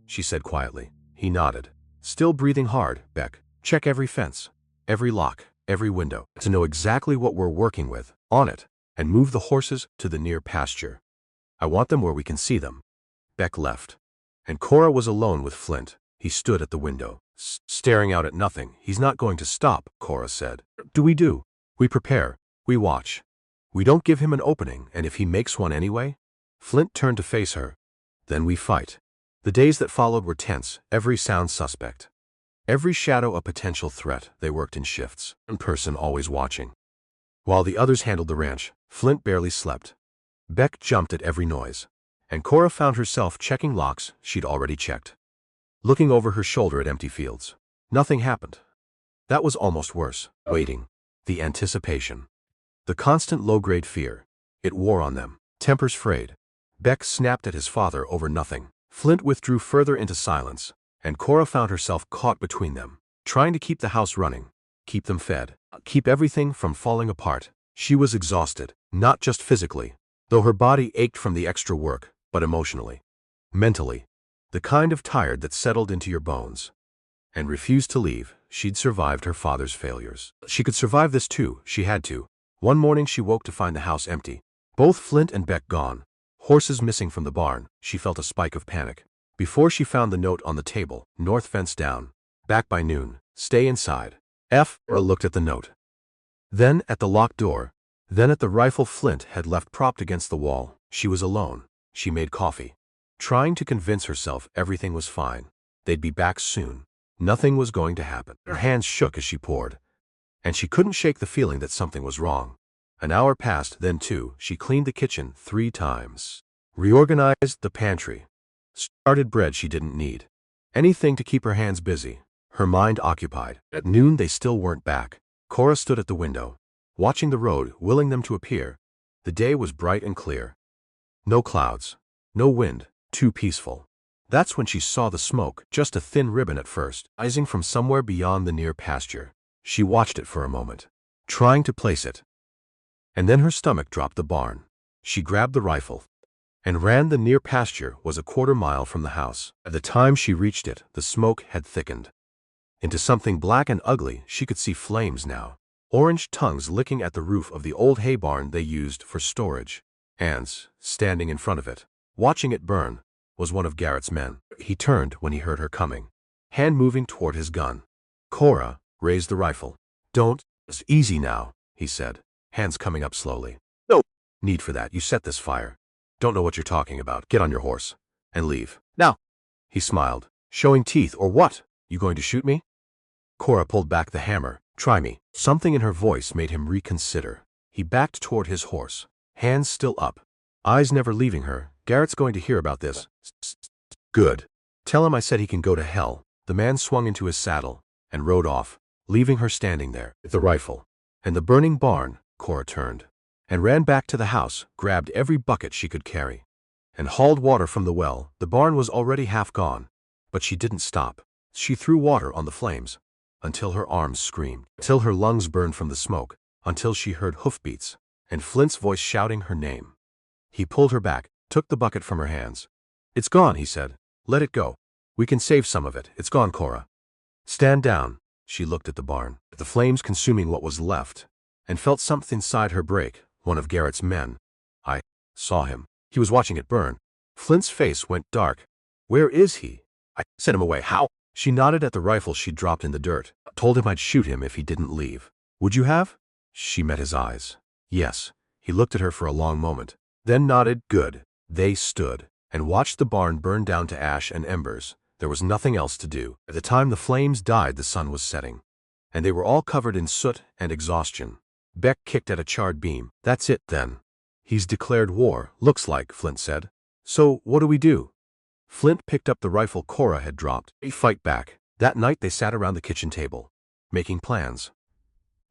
she said quietly. He nodded. Still breathing hard. Beck, check every fence, every lock, every window, to know exactly what we're working with. On it. And move the horses to the near pasture. I want them where we can see them. Beck left, and Cora was alone with Flint. He stood at the window, staring out at nothing. He's not going to stop, Cora said. Do? We prepare. We watch. We don't give him an opening, and if he makes one anyway? Flint turned to face her. Then we fight. The days that followed were tense, every sound suspect. Every shadow a potential threat. They worked in shifts, one person always watching. While the others handled the ranch, Flint barely slept. Beck jumped at every noise, and Cora found herself checking locks she'd already checked. Looking over her shoulder at empty fields. Nothing happened. That was almost worse. Waiting. The anticipation. The constant low-grade fear. It wore on them. Tempers frayed. Beck snapped at his father over nothing. Flint withdrew further into silence, and Cora found herself caught between them, trying to keep the house running, keep them fed, keep everything from falling apart. She was exhausted, not just physically, though her body ached from the extra work, but emotionally. Mentally. The kind of tired that settled into your bones. And refused to leave. She'd survived her father's failures. She could survive this too. She had to. One morning she woke to find the house empty. Both Flint and Beck gone. Horses missing from the barn. She felt a spike of panic. Before she found the note on the table, north fence down. Back by noon. Stay inside. Cora looked at the note. Then at the locked door. Then at the rifle Flint had left propped against the wall. She was alone. She made coffee, trying to convince herself everything was fine. They'd be back soon. Nothing was going to happen. Her hands shook as she poured, and she couldn't shake the feeling that something was wrong. An hour passed, then two. She cleaned the kitchen 3 times. Reorganized the pantry. Started bread she didn't need. Anything to keep her hands busy. Her mind occupied. At noon they still weren't back. Cora stood at the window, watching the road, willing them to appear. The day was bright and clear. No clouds. No wind. Too peaceful. That's when she saw the smoke, just a thin ribbon at first, rising from somewhere beyond the near pasture. She watched it for a moment, trying to place it. And then her stomach dropped. The barn. She grabbed the rifle and ran. The near pasture was a quarter mile from the house. By the time she reached it, the smoke had thickened into something black and ugly. She could see flames now. Orange tongues licking at the roof of the old hay barn they used for storage. Ants standing in front of it, watching it burn, was one of Garrett's men. He turned when he heard her coming, hand moving toward his gun. Cora raised the rifle. Don't. It's easy now, he said, hands coming up slowly. No need for that. You set this fire. Don't know what you're talking about. Get on your horse and leave. Now. He smiled. Showing teeth or what? You going to shoot me? Cora pulled back the hammer. Try me. Something in her voice made him reconsider. He backed toward his horse, hands still up, eyes never leaving her. Garrett's going to hear about this. Good. Tell him I said he can go to hell. The man swung into his saddle and rode off, leaving her standing there with the rifle and the burning barn. Cora turned and ran back to the house, grabbed every bucket she could carry, and hauled water from the well. The barn was already half gone, but she didn't stop. She threw water on the flames until her arms screamed, till her lungs burned from the smoke, until she heard hoofbeats and Flint's voice shouting her name. He pulled her back, took the bucket from her hands. It's gone, he said. Let it go. We can save some of it. It's gone, Cora. Stand down. She looked at the barn, at the flames consuming what was left, and felt something inside her break. One of Garrett's men. I saw him. He was watching it burn. Flint's face went dark. Where is he? I sent him away. How? She nodded at the rifle she'd dropped in the dirt. Told him I'd shoot him if he didn't leave. Would you have? She met his eyes. Yes. He looked at her for a long moment, then nodded. Good. They stood and watched the barn burn down to ash and embers. There was nothing else to do. By the time the flames died, the sun was setting, and they were all covered in soot and exhaustion. Beck kicked at a charred beam. That's it, then. He's declared war, looks like, Flint said. So, what do we do? Flint picked up the rifle Cora had dropped. They fight back. That night they sat around the kitchen table, making plans.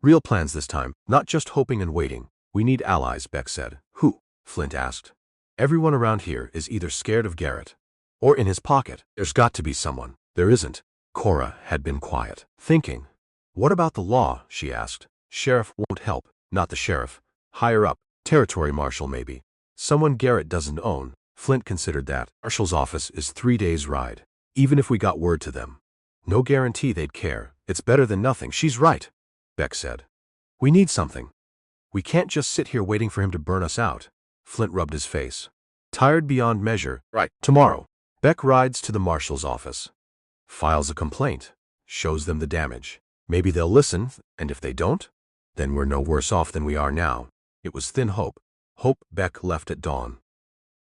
Real plans this time, not just hoping and waiting. We need allies, Beck said. Who? Flint asked. Everyone around here is either scared of Garrett or in his pocket. There's got to be someone. There isn't. Cora had been quiet, thinking. What about the law? She asked. Sheriff won't help. Not the sheriff. Higher up. Territory marshal maybe. Someone Garrett doesn't own. Flint considered that. Marshal's office is 3 days' ride. Even if we got word to them. No guarantee they'd care. It's better than nothing. She's right, Beck said. We need something. We can't just sit here waiting for him to burn us out. Flint rubbed his face. Tired beyond measure. Right. Tomorrow. Beck rides to the marshal's office. Files a complaint. Shows them the damage. Maybe they'll listen, and if they don't, then we're no worse off than we are now. It was thin hope. Hope Beck left at dawn.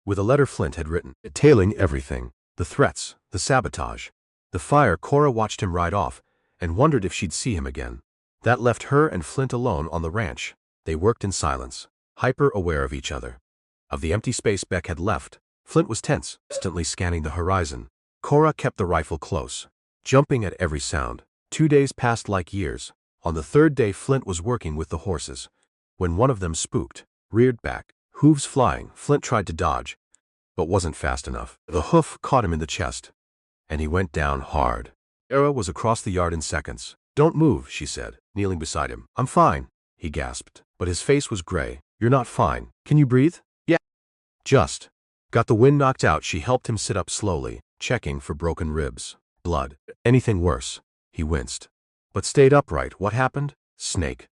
With a letter Flint had written, detailing everything. The threats, the sabotage. The fire. Cora watched him ride off, and wondered if she'd see him again. That left her and Flint alone on the ranch. They worked in silence, hyper-aware of each other. Of the empty space Beck had left, Flint was tense, constantly scanning the horizon. Cora kept the rifle close, jumping at every sound. 2 days passed like years. On the 3rd day Flint was working with the horses. When one of them spooked, reared back, hooves flying, Flint tried to dodge, but wasn't fast enough. The hoof caught him in the chest, and he went down hard. Era was across the yard in seconds. Don't move, she said, kneeling beside him. I'm fine, he gasped, but his face was gray. You're not fine. Can you breathe? Yeah. Just. Got the wind knocked out. She helped him sit up slowly, checking for broken ribs. Blood. Anything worse? He winced. But stayed upright. What happened? Snake.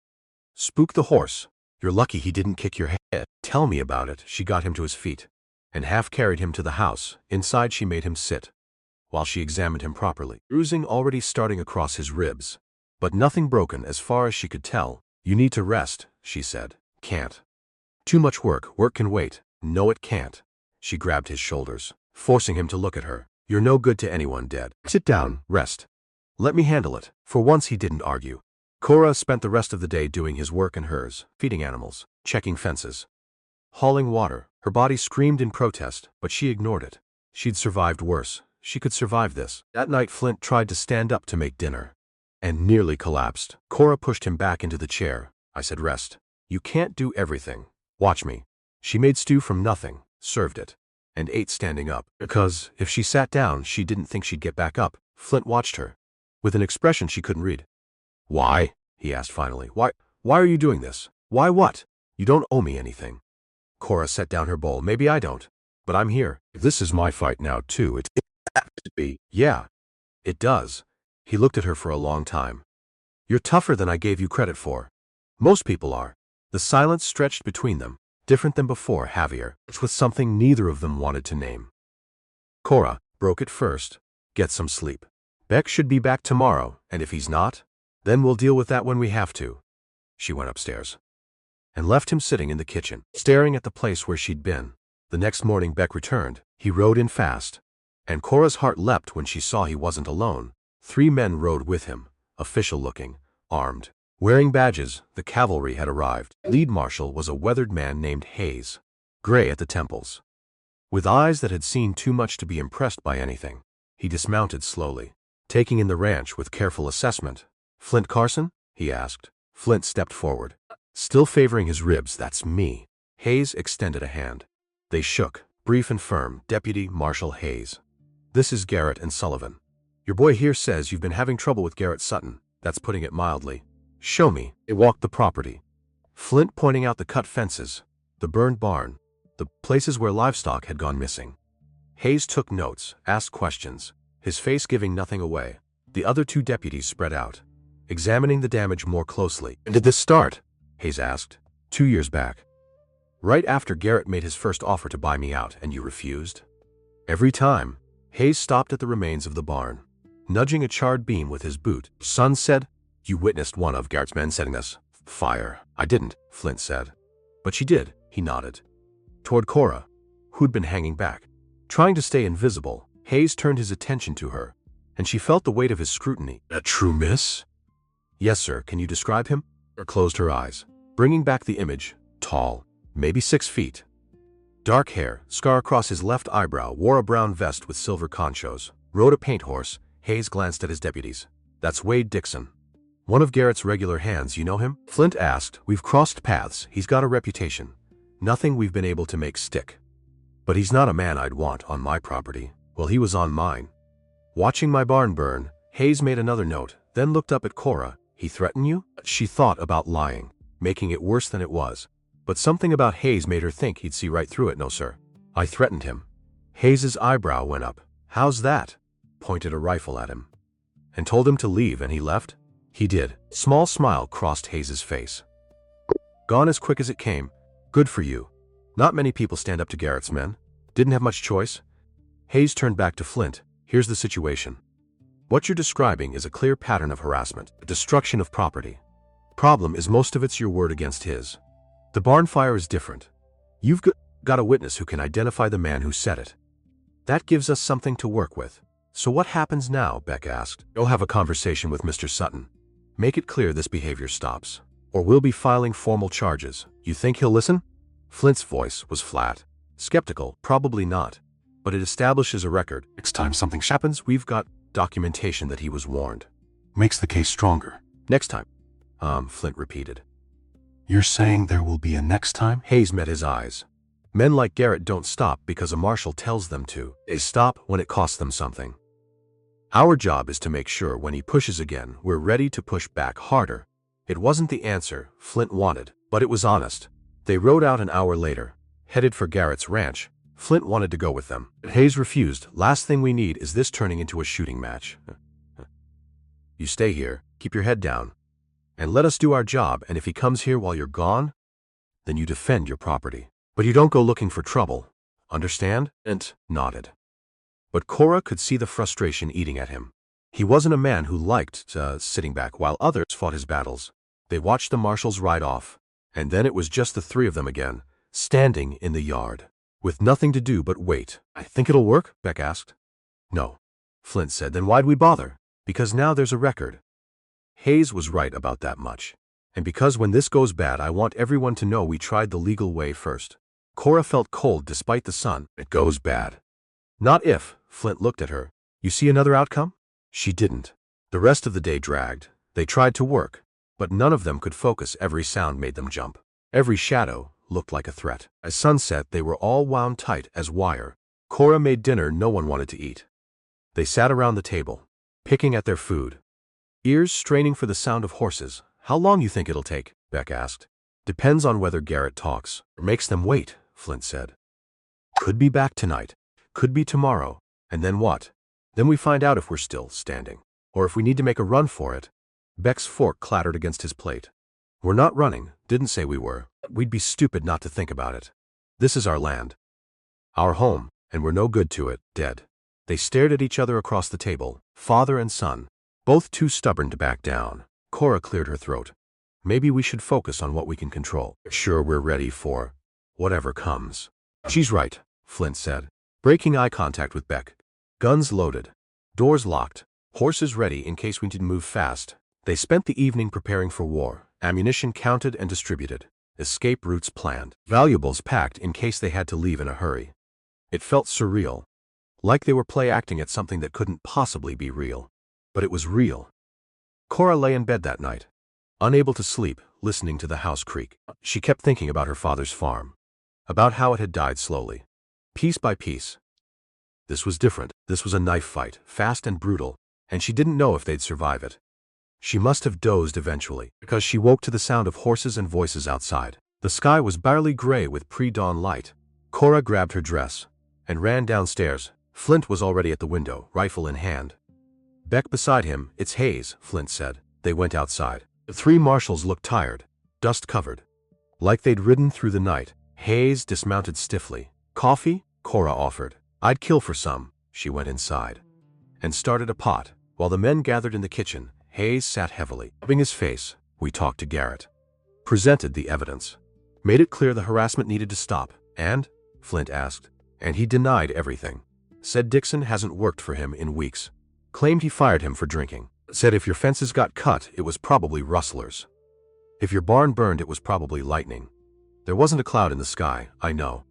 Spooked the horse. You're lucky he didn't kick your head. Tell me about it. She got him to his feet, and half carried him to the house. Inside she made him sit, while she examined him properly. Bruising already starting across his ribs, but nothing broken as far as she could tell. You need to rest, she said. Can't. Too much work. Work can wait. No, it can't. She grabbed his shoulders, forcing him to look at her. You're no good to anyone dead. Sit down, rest. Let me handle it. For once he didn't argue. Cora spent the rest of the day doing his work and hers, feeding animals, checking fences, hauling water. Her body screamed in protest, but she ignored it. She'd survived worse. She could survive this. That night Flint tried to stand up to make dinner, and nearly collapsed. Cora pushed him back into the chair. I said, rest. You can't do everything. Watch me. She made stew from nothing, served it, and ate standing up. Because if she sat down, she didn't think she'd get back up. Flint watched her, with an expression she couldn't read. Why? He asked finally. Why are you doing this? Why what? You don't owe me anything. Cora set down her bowl. Maybe I don't, but I'm here. This is my fight now, too. It has to be. Yeah, it does. He looked at her for a long time. You're tougher than I gave you credit for. Most people are. The silence stretched between them, different than before. Javier, with something neither of them wanted to name. Cora broke it first. Get some sleep. Beck should be back tomorrow, and if he's not, then we'll deal with that when we have to. She went upstairs and left him sitting in the kitchen, staring at the place where she'd been. The next morning Beck returned. He rode in fast, and Cora's heart leapt when she saw he wasn't alone. 3 men rode with him, official-looking, armed. Wearing badges, the cavalry had arrived. Lead marshal was a weathered man named Hayes, gray at the temples, with eyes that had seen too much to be impressed by anything. He dismounted slowly, taking in the ranch with careful assessment. Flint Carson? He asked. Flint stepped forward, still favoring his ribs. That's me. Hayes extended a hand. They shook, brief and firm. Deputy Marshal Hayes. This is Garrett and Sullivan. Your boy here says you've been having trouble with Garrett Sutton. That's putting it mildly. Show me. They walked the property, Flint pointing out the cut fences, the burned barn, the places where livestock had gone missing. Hayes took notes, asked questions, his face giving nothing away. The other 2 deputies spread out, examining the damage more closely. When did this start? Hayes asked. 2 years back. Right after Garrett made his first offer to buy me out, and you refused? Every time. Hayes stopped at the remains of the barn, nudging a charred beam with his boot. Son said, you witnessed one of Garrett's men setting us fire. I didn't, Flint said. But she did, he nodded. Toward Cora, who'd been hanging back. Trying to stay invisible, Hayes turned his attention to her, and she felt the weight of his scrutiny. A true miss? Yes, sir. Can you describe him? Or closed her eyes, bringing back the image. Tall, maybe 6 feet. Dark hair, scar across his left eyebrow, wore a brown vest with silver conchos, rode a paint horse. Hayes glanced at his deputies. That's Wade Dixon. One of Garrett's regular hands. You know him? Flint asked. We've crossed paths. He's got a reputation. Nothing we've been able to make stick. But he's not a man I'd want on my property. Well, he was on mine. Watching my barn burn, Hayes made another note, then looked up at Cora. He threatened you? She thought about lying, making it worse than it was. But something about Hayes made her think he'd see right through it. No, sir. I threatened him. Hayes's eyebrow went up. How's that? Pointed a rifle at him. And told him to leave, and he left? He did. Small smile crossed Hayes's face. Gone as quick as it came. Good for you. Not many people stand up to Garrett's men. Didn't have much choice. Hayes turned back to Flint. Here's the situation. What you're describing is a clear pattern of harassment, a destruction of property. Problem is most of it's your word against his. The barn fire is different. You've got a witness who can identify the man who set it. That gives us something to work with. So what happens now? Beck asked. You'll have a conversation with Mr. Sutton. Make it clear this behavior stops, or we'll be filing formal charges. You think he'll listen? Flint's voice was flat. Skeptical, probably not. But it establishes a record. Next time something happens, we've got documentation that he was warned. Makes the case stronger. Next time. Flint repeated. You're saying there will be a next time? Hayes met his eyes. Men like Garrett don't stop because a marshal tells them to. They stop when it costs them something. Our job is to make sure when he pushes again, we're ready to push back harder. It wasn't the answer Flint wanted, but it was honest. They rode out an hour later, headed for Garrett's ranch. Flint wanted to go with them. Hayes refused. Last thing we need is this turning into a shooting match. You stay here, keep your head down, and let us do our job, and if he comes here while you're gone, then you defend your property. But you don't go looking for trouble. Understand? And nodded. But Cora could see the frustration eating at him. He wasn't a man who liked sitting back while others fought his battles. They watched the marshals ride off, and then it was just the three of them again, standing in the yard, with nothing to do but wait. I think it'll work? Beck asked. No. Flint said. Then why'd we bother? Because now there's a record. Hayes was right about that much. And because when this goes bad, I want everyone to know we tried the legal way first. Cora felt cold despite the sun. It goes bad. Not if. Flint looked at her. You see another outcome? She didn't. The rest of the day dragged. They tried to work, but none of them could focus. Every sound made them jump. Every shadow looked like a threat. As sunset, they were all wound tight as wire. Cora made dinner no one wanted to eat. They sat around the table, picking at their food, ears straining for the sound of horses. How long you think it'll take? Beck asked. Depends on whether Garrett talks or makes them wait, Flint said. Could be back tonight. Could be tomorrow. And then what? Then we find out if we're still standing, or if we need to make a run for it. Beck's fork clattered against his plate. We're not running. Didn't say we were. We'd be stupid not to think about it. This is our land. Our home, and we're no good to it, dead. They stared at each other across the table, father and son, both too stubborn to back down. Cora cleared her throat. Maybe we should focus on what we can control. Sure, we're ready for whatever comes. She's right, Flint said, breaking eye contact with Beck. Guns loaded, doors locked, horses ready in case we need to move fast. They spent the evening preparing for war, ammunition counted and distributed, escape routes planned, valuables packed in case they had to leave in a hurry. It felt surreal, like they were play acting at something that couldn't possibly be real. But it was real. Cora lay in bed that night, unable to sleep, listening to the house creak. She kept thinking about her father's farm, about how it had died slowly, piece by piece. This was different. This was a knife fight, fast and brutal, and she didn't know if they'd survive it. She must have dozed eventually, because she woke to the sound of horses and voices outside. The sky was barely gray with pre-dawn light. Cora grabbed her dress and ran downstairs. Flint was already at the window, rifle in hand. Beck beside him. It's Hayes, Flint said. They went outside. The three marshals looked tired, dust-covered, like they'd ridden through the night. Hayes dismounted stiffly. Coffee? Cora offered. I'd kill for some. She went inside and started a pot. While the men gathered in the kitchen, Hayes sat heavily, rubbing his face. We talked to Garrett. Presented the evidence. Made it clear the harassment needed to stop. And? Flint asked. And he denied everything. Said Dixon hasn't worked for him in weeks. Claimed he fired him for drinking. Said if your fences got cut, it was probably rustlers. If your barn burned, it was probably lightning. There wasn't a cloud in the sky, I know.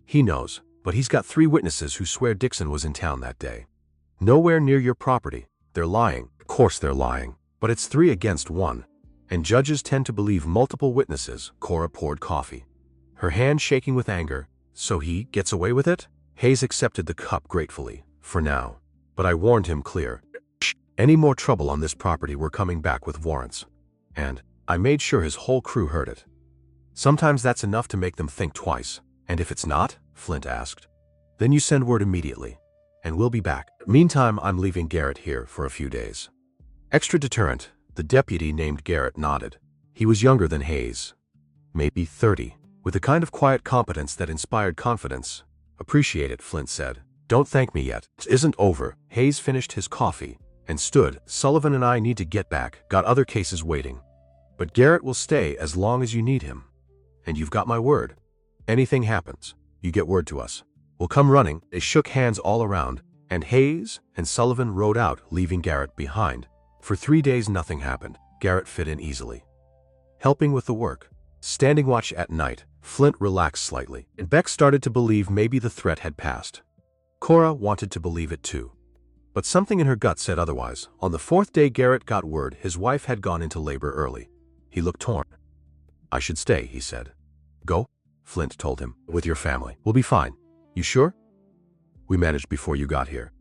He knows, but he's got 3 witnesses who swear Dixon was in town that day. Nowhere near your property. They're lying. Of course they're lying. But it's 3 against 1. And judges tend to believe multiple witnesses. Cora poured coffee, her hand shaking with anger. So he gets away with it? Hayes accepted the cup gratefully, for now. But I warned him clear. Any more trouble on this property, we're coming back with warrants. And I made sure his whole crew heard it. Sometimes that's enough to make them think twice. And if it's not, Flint asked, then you send word immediately, and we'll be back. Meantime, I'm leaving Garrett here for a few days. Extra deterrent, the deputy named Garrett nodded. He was younger than Hayes, maybe 30, with the kind of quiet competence that inspired confidence. Appreciate it, Flint said. Don't thank me yet. It isn't over. Hayes finished his coffee and stood. Sullivan and I need to get back. Got other cases waiting. But Garrett will stay as long as you need him. And you've got my word. Anything happens, you get word to us. We'll come running. They shook hands all around, and Hayes and Sullivan rode out, leaving Garrett behind. For 3 days nothing happened. Garrett fit in easily, helping with the work. Standing watch at night, Flint relaxed slightly, and Beck started to believe maybe the threat had passed. Cora wanted to believe it too, but something in her gut said otherwise. On the 4th day, Garrett got word his wife had gone into labor early. He looked torn. I should stay, he said. Go, Flint told him. With your family. We'll be fine. You sure? We managed before you got here.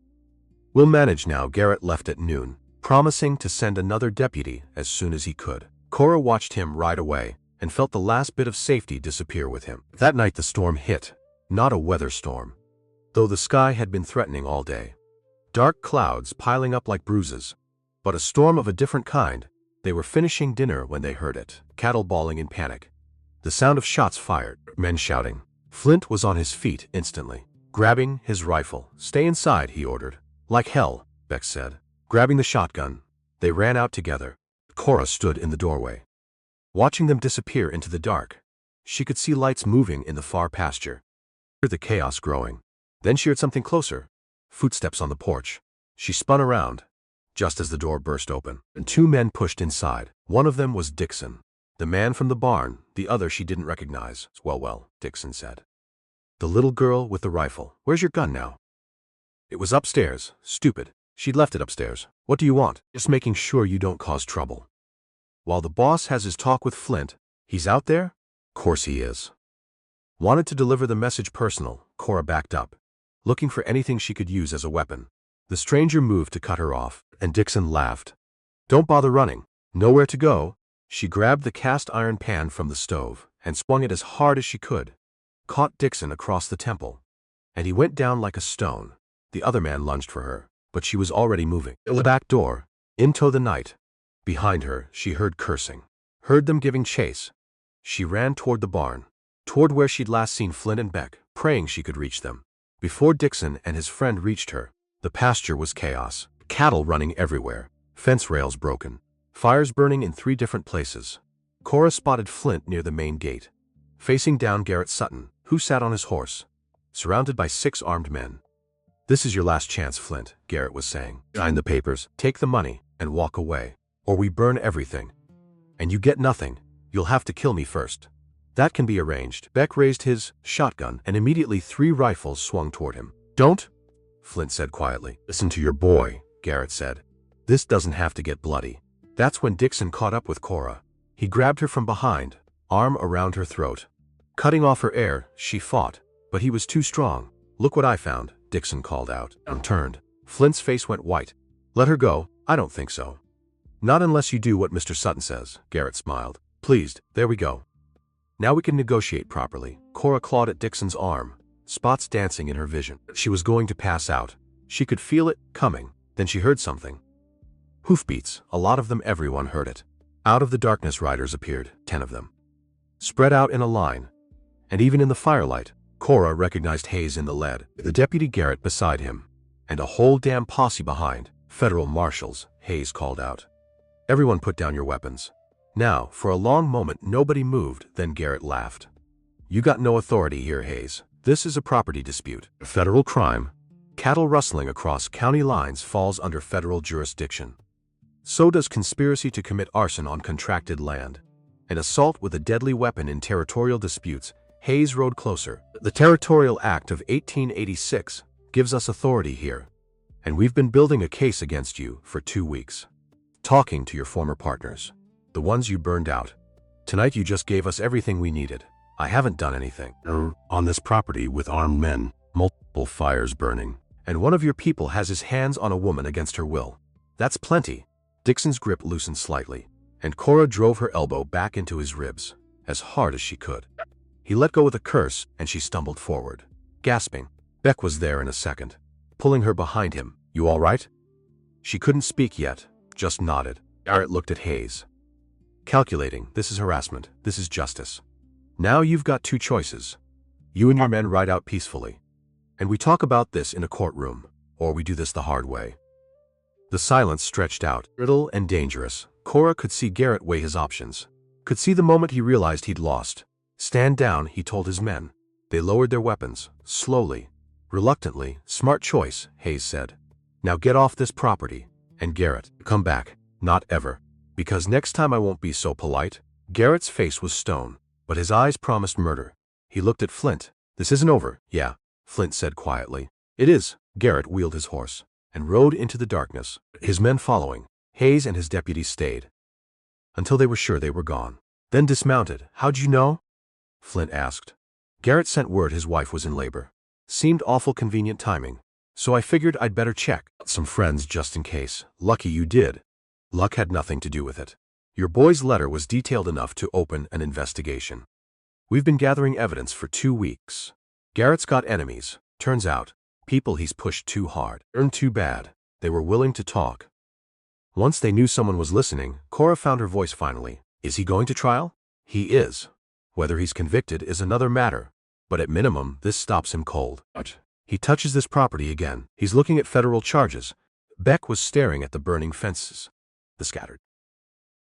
We'll manage now. Garrett left at noon, promising to send another deputy as soon as he could. Cora watched him ride away and felt the last bit of safety disappear with him. That night the storm hit, not a weather storm, though the sky had been threatening all day. Dark clouds piling up like bruises, but a storm of a different kind. They were finishing dinner when they heard it, cattle bawling in panic. The sound of shots fired, men shouting. Flint was on his feet instantly, grabbing his rifle. Stay inside, he ordered. Like hell, Beck said. Grabbing the shotgun, they ran out together. Cora stood in the doorway, watching them disappear into the dark. She could see lights moving in the far pasture, hear the chaos growing. Then she heard something closer, footsteps on the porch. She spun around, just as the door burst open, and 2 men pushed inside. One of them was Dixon, the man from the barn. The other she didn't recognize. Well, Dixon said. The little girl with the rifle. Where's your gun now? It was upstairs. Stupid. She'd left it upstairs. What do you want? Just making sure you don't cause trouble. While the boss has his talk with Flint, he's out there? Course he is. Wanted to deliver the message personal. Cora backed up, looking for anything she could use as a weapon. The stranger moved to cut her off, and Dixon laughed. Don't bother running. Nowhere to go. She grabbed the cast iron pan from the stove and swung it as hard as she could. Caught Dixon across the temple, and he went down like a stone. The other man lunged for her, but she was already moving. The back door, into the night. Behind her, she heard cursing. Heard them giving chase. She ran toward the barn, toward where she'd last seen Flint and Beck, praying she could reach them. Before Dixon and his friend reached her, the pasture was chaos. Cattle running everywhere, fence rails broken, fires burning in 3 different places. Cora spotted Flint near the main gate, facing down Garrett Sutton, who sat on his horse, surrounded by 6 armed men. This is your last chance, Flint, Garrett was saying. Sign the papers, take the money, and walk away, or we burn everything. And you get nothing. You'll have to kill me first. That can be arranged. Beck raised his shotgun, and immediately 3 rifles swung toward him. Don't, Flint said quietly. Listen to your boy, Garrett said. This doesn't have to get bloody. That's when Dixon caught up with Cora. He grabbed her from behind, arm around her throat. Cutting off her air, she fought, but he was too strong. Look what I found, Dixon called out. Turned. Flint's face went white. Let her go. I don't think so. Not unless you do what Mr. Sutton says, Garrett smiled. Pleased. There we go. Now we can negotiate properly. Cora clawed at Dixon's arm, spots dancing in her vision. She was going to pass out. She could feel it coming. Then she heard something. Hoofbeats, a lot of them. Everyone heard it. Out of the darkness riders appeared, 10 of them, spread out in a line. And even in the firelight, Cora recognized Hayes in the lead, the deputy Garrett beside him, and a whole damn posse behind. Federal marshals, Hayes called out. Everyone put down your weapons. Now, for a long moment nobody moved, then Garrett laughed. You got no authority here, Hayes. This is a property dispute, a federal crime. Cattle rustling across county lines falls under federal jurisdiction. So does conspiracy to commit arson on contracted land. And assault with a deadly weapon in territorial disputes. Hayes rode closer. The Territorial Act of 1886 gives us authority here. And we've been building a case against you for 2 weeks. Talking to your former partners, the ones you burned out. Tonight you just gave us everything we needed. I haven't done anything. On this property with armed men, multiple fires burning, and one of your people has his hands on a woman against her will. That's plenty. Dixon's grip loosened slightly, and Cora drove her elbow back into his ribs, as hard as she could. He let go with a curse, and she stumbled forward, gasping. Beck was there in a second, pulling her behind him. You all right? She couldn't speak yet, just nodded. Garrett looked at Hayes. Calculating, this is harassment, this is justice. Now you've got two choices. You and your men ride out peacefully, and we talk about this in a courtroom, or we do this the hard way. The silence stretched out, brittle and dangerous. Cora could see Garrett weigh his options, could see the moment he realized he'd lost. Stand down, he told his men. They lowered their weapons, slowly, reluctantly. Smart choice, Hayes said. Now get off this property. And Garrett, come back. Not ever. Because next time I won't be so polite. Garrett's face was stone, but his eyes promised murder. He looked at Flint. This isn't over. Yeah, Flint said quietly. It is. Garrett wheeled his horse and rode into the darkness, his men following. Hayes and his deputies stayed until they were sure they were gone, then dismounted. How'd you know? Flint asked. Garrett sent word his wife was in labor. Seemed awful convenient timing. So I figured I'd better check some friends just in case. Lucky you did. Luck had nothing to do with it. Your boy's letter was detailed enough to open an investigation. We've been gathering evidence for 2 weeks. Garrett's got enemies. Turns out, people he's pushed too hard, earned too bad. They were willing to talk. Once they knew someone was listening, Cora found her voice finally. Is he going to trial? He is. Whether he's convicted is another matter, but at minimum, this stops him cold. He touches this property again. He's looking at federal charges. Beck was staring at the burning fences. The scattered.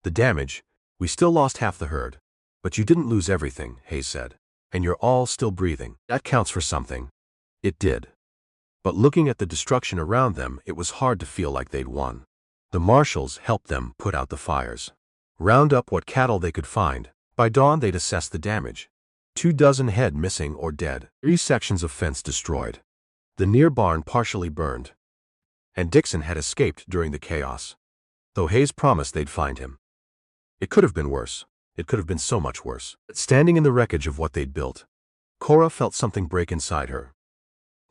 The damage. We still lost half the herd. But you didn't lose everything, Hayes said. And you're all still breathing. That counts for something. It did. But looking at the destruction around them, it was hard to feel like they'd won. The marshals helped them put out the fires, round up what cattle they could find. By dawn they'd assessed the damage. 24 head missing or dead, 3 sections of fence destroyed. The near barn partially burned. And Dixon had escaped during the chaos, though Hayes promised they'd find him. It could have been worse. It could have been so much worse. Standing in the wreckage of what they'd built, Cora felt something break inside her.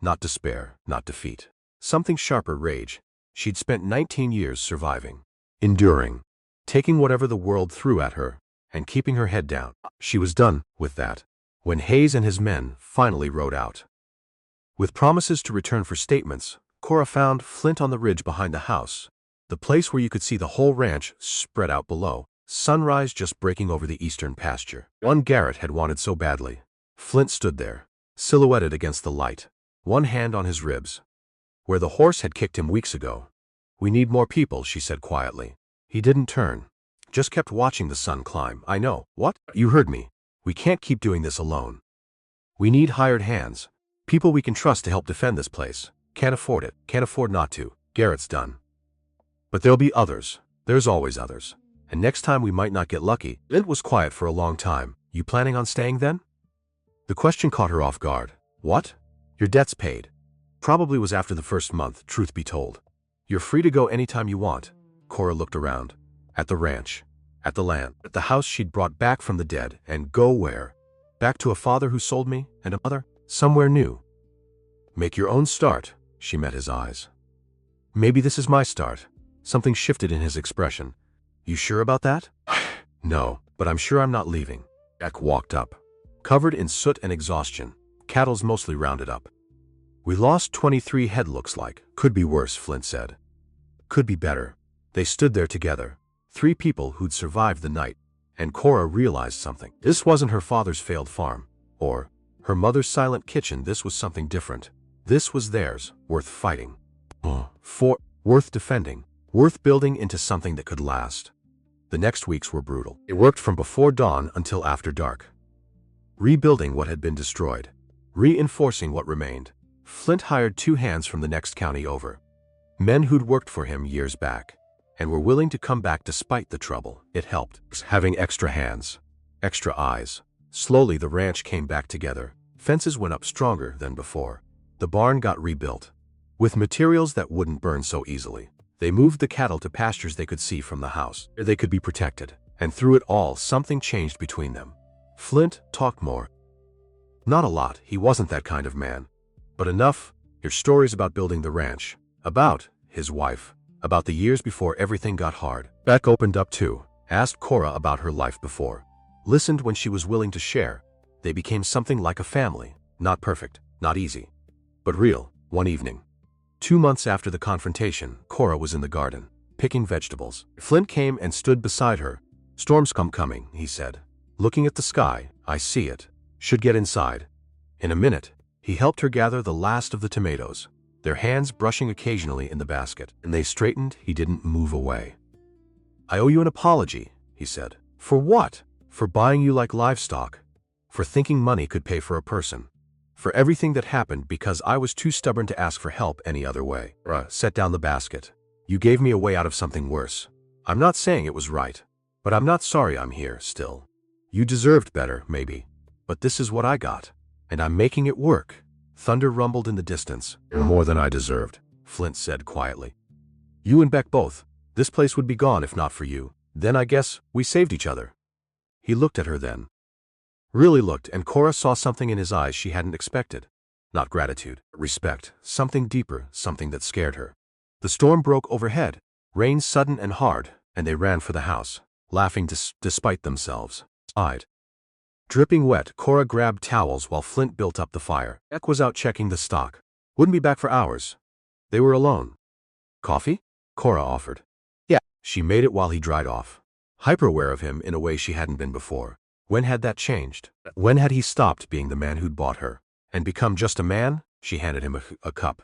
Not despair, not defeat. Something sharper, rage. She'd spent 19 years surviving, enduring, taking whatever the world threw at her, and keeping her head down. She was done with that when Hayes and his men finally rode out. With promises to return for statements, Cora found Flint on the ridge behind the house, the place where you could see the whole ranch spread out below, sunrise just breaking over the eastern pasture. One Garrett had wanted so badly. Flint stood there, silhouetted against the light, one hand on his ribs, where the horse had kicked him weeks ago. We need more people, she said quietly. He didn't turn, just kept watching the sun climb. I know. What? You heard me. We can't keep doing this alone. We need hired hands, people we can trust to help defend this place. Can't afford it, can't afford not to. Garrett's done. But there'll be others. There's always others. And next time we might not get lucky. Flint was quiet for a long time. You planning on staying then? The question caught her off guard. What? Your debt's paid. Probably was after the first month, truth be told. You're free to go anytime you want. Cora looked around. At the ranch. At the land. At the house she'd brought back from the dead. And go where? Back to a father who sold me, and a mother? Somewhere new. Make your own start. She met his eyes. Maybe this is my start. Something shifted in his expression. You sure about that? No, but I'm sure I'm not leaving. Beck walked up, covered in soot and exhaustion. Cattle's mostly rounded up. We lost 23 head, looks like. Could be worse, Flint said. Could be better. They stood there together, 3 people who'd survived the night, and Cora realized something. This wasn't her father's failed farm, or her mother's silent kitchen. This was something different. This was theirs, worth fighting. Worth defending. Worth building into something that could last. The next weeks were brutal. It worked from before dawn until after dark. Rebuilding what had been destroyed. Reinforcing what remained. Flint hired 2 hands from the next county over. Men who'd worked for him years back, and were willing to come back despite the trouble. It helped. Having extra hands. Extra eyes. Slowly the ranch came back together. Fences went up stronger than before. The barn got rebuilt. With materials that wouldn't burn so easily. They moved the cattle to pastures they could see from the house. They could be protected. And through it all, something changed between them. Flint talked more. Not a lot, he wasn't that kind of man. But enough. Hear stories about building the ranch. About his wife. about the years before everything got hard. Beck opened up too, asked Cora about her life before. Listened when she was willing to share. They became something like a family. Not perfect, not easy, but real. One evening, 2 months after the confrontation, Cora was in the garden, picking vegetables. Flint came and stood beside her. "Storm's coming," he said. "Looking at the sky, I see it. Should get inside." In a minute, he helped her gather the last of the tomatoes, their hands brushing occasionally in the basket. And they straightened. He didn't move away. "I owe you an apology," he said. "For what?" "For buying you like livestock. For thinking money could pay for a person. For everything that happened because I was too stubborn to ask for help any other way." Set down the basket. "You gave me a way out of something worse. I'm not saying it was right, but I'm not sorry I'm here still. You deserved better, maybe, but this is what I got, and I'm making it work." Thunder rumbled in the distance. "More than I deserved," Flint said quietly. "You and Beck both. This place would be gone if not for you. Then I guess we saved each other." He looked at her then. Really looked, and Cora saw something in his eyes she hadn't expected. Not gratitude, respect, something deeper, something that scared her. The storm broke overhead, rain sudden and hard, and they ran for the house, laughing despite themselves. Dripping wet, Cora grabbed towels while Flint built up the fire. Beck was out checking the stock. Wouldn't be back for hours. They were alone. "Coffee?" Cora offered. "Yeah." She made it while he dried off. Hyper-aware of him in a way she hadn't been before. When had that changed? When had he stopped being the man who'd bought her and become just a man? She handed him a cup,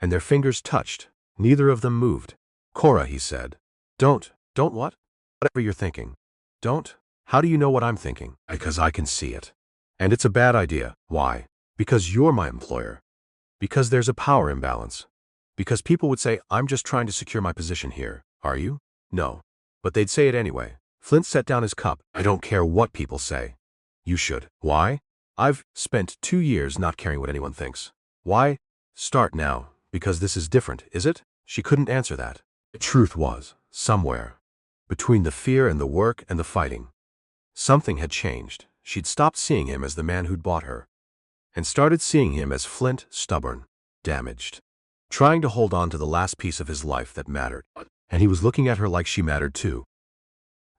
and their fingers touched. Neither of them moved. "Cora," he said. Don't what?" "Whatever you're thinking. Don't." "How do you know what I'm thinking?" "Because I can see it. And it's a bad idea." "Why?" "Because you're my employer. Because there's a power imbalance. Because people would say, I'm just trying to secure my position here. Are you?" "No. But they'd say it anyway." Flint set down his cup. "I don't care what people say." "You should." "Why?" "I've spent 2 years not caring what anyone thinks." "Why start now? Because this is different, is it?" She couldn't answer that. The truth was, somewhere, between the fear and the work and the fighting, something had changed. She'd stopped seeing him as the man who'd bought her, and started seeing him as Flint, stubborn, damaged, trying to hold on to the last piece of his life that mattered. And he was looking at her like she mattered too.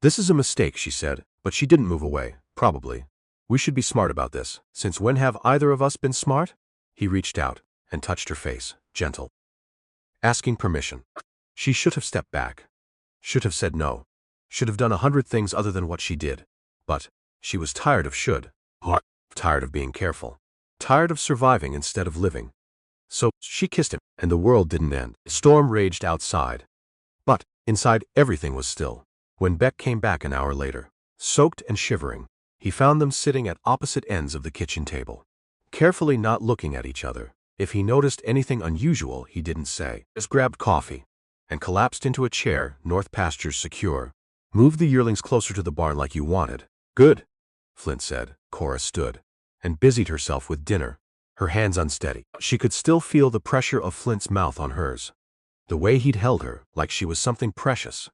"This is a mistake," she said, but she didn't move away. "Probably. We should be smart about this." "Since when have either of us been smart?" He reached out and touched her face, gentle, asking permission. She should have stepped back, should have said no, should have done 100 things other than what she did. But she was tired of should, tired of being careful, tired of surviving instead of living. So she kissed him, and the world didn't end. The storm raged outside, but inside everything was still. When Beck came back an hour later, soaked and shivering, he found them sitting at opposite ends of the kitchen table, carefully not looking at each other. If he noticed anything unusual, he didn't say. Just grabbed coffee and collapsed into a chair. "North pastures secure. Move the yearlings closer to the barn like you wanted." "Good," Flint said. Cora stood and busied herself with dinner, her hands unsteady. She could still feel the pressure of Flint's mouth on hers, the way he'd held her, like she was something precious,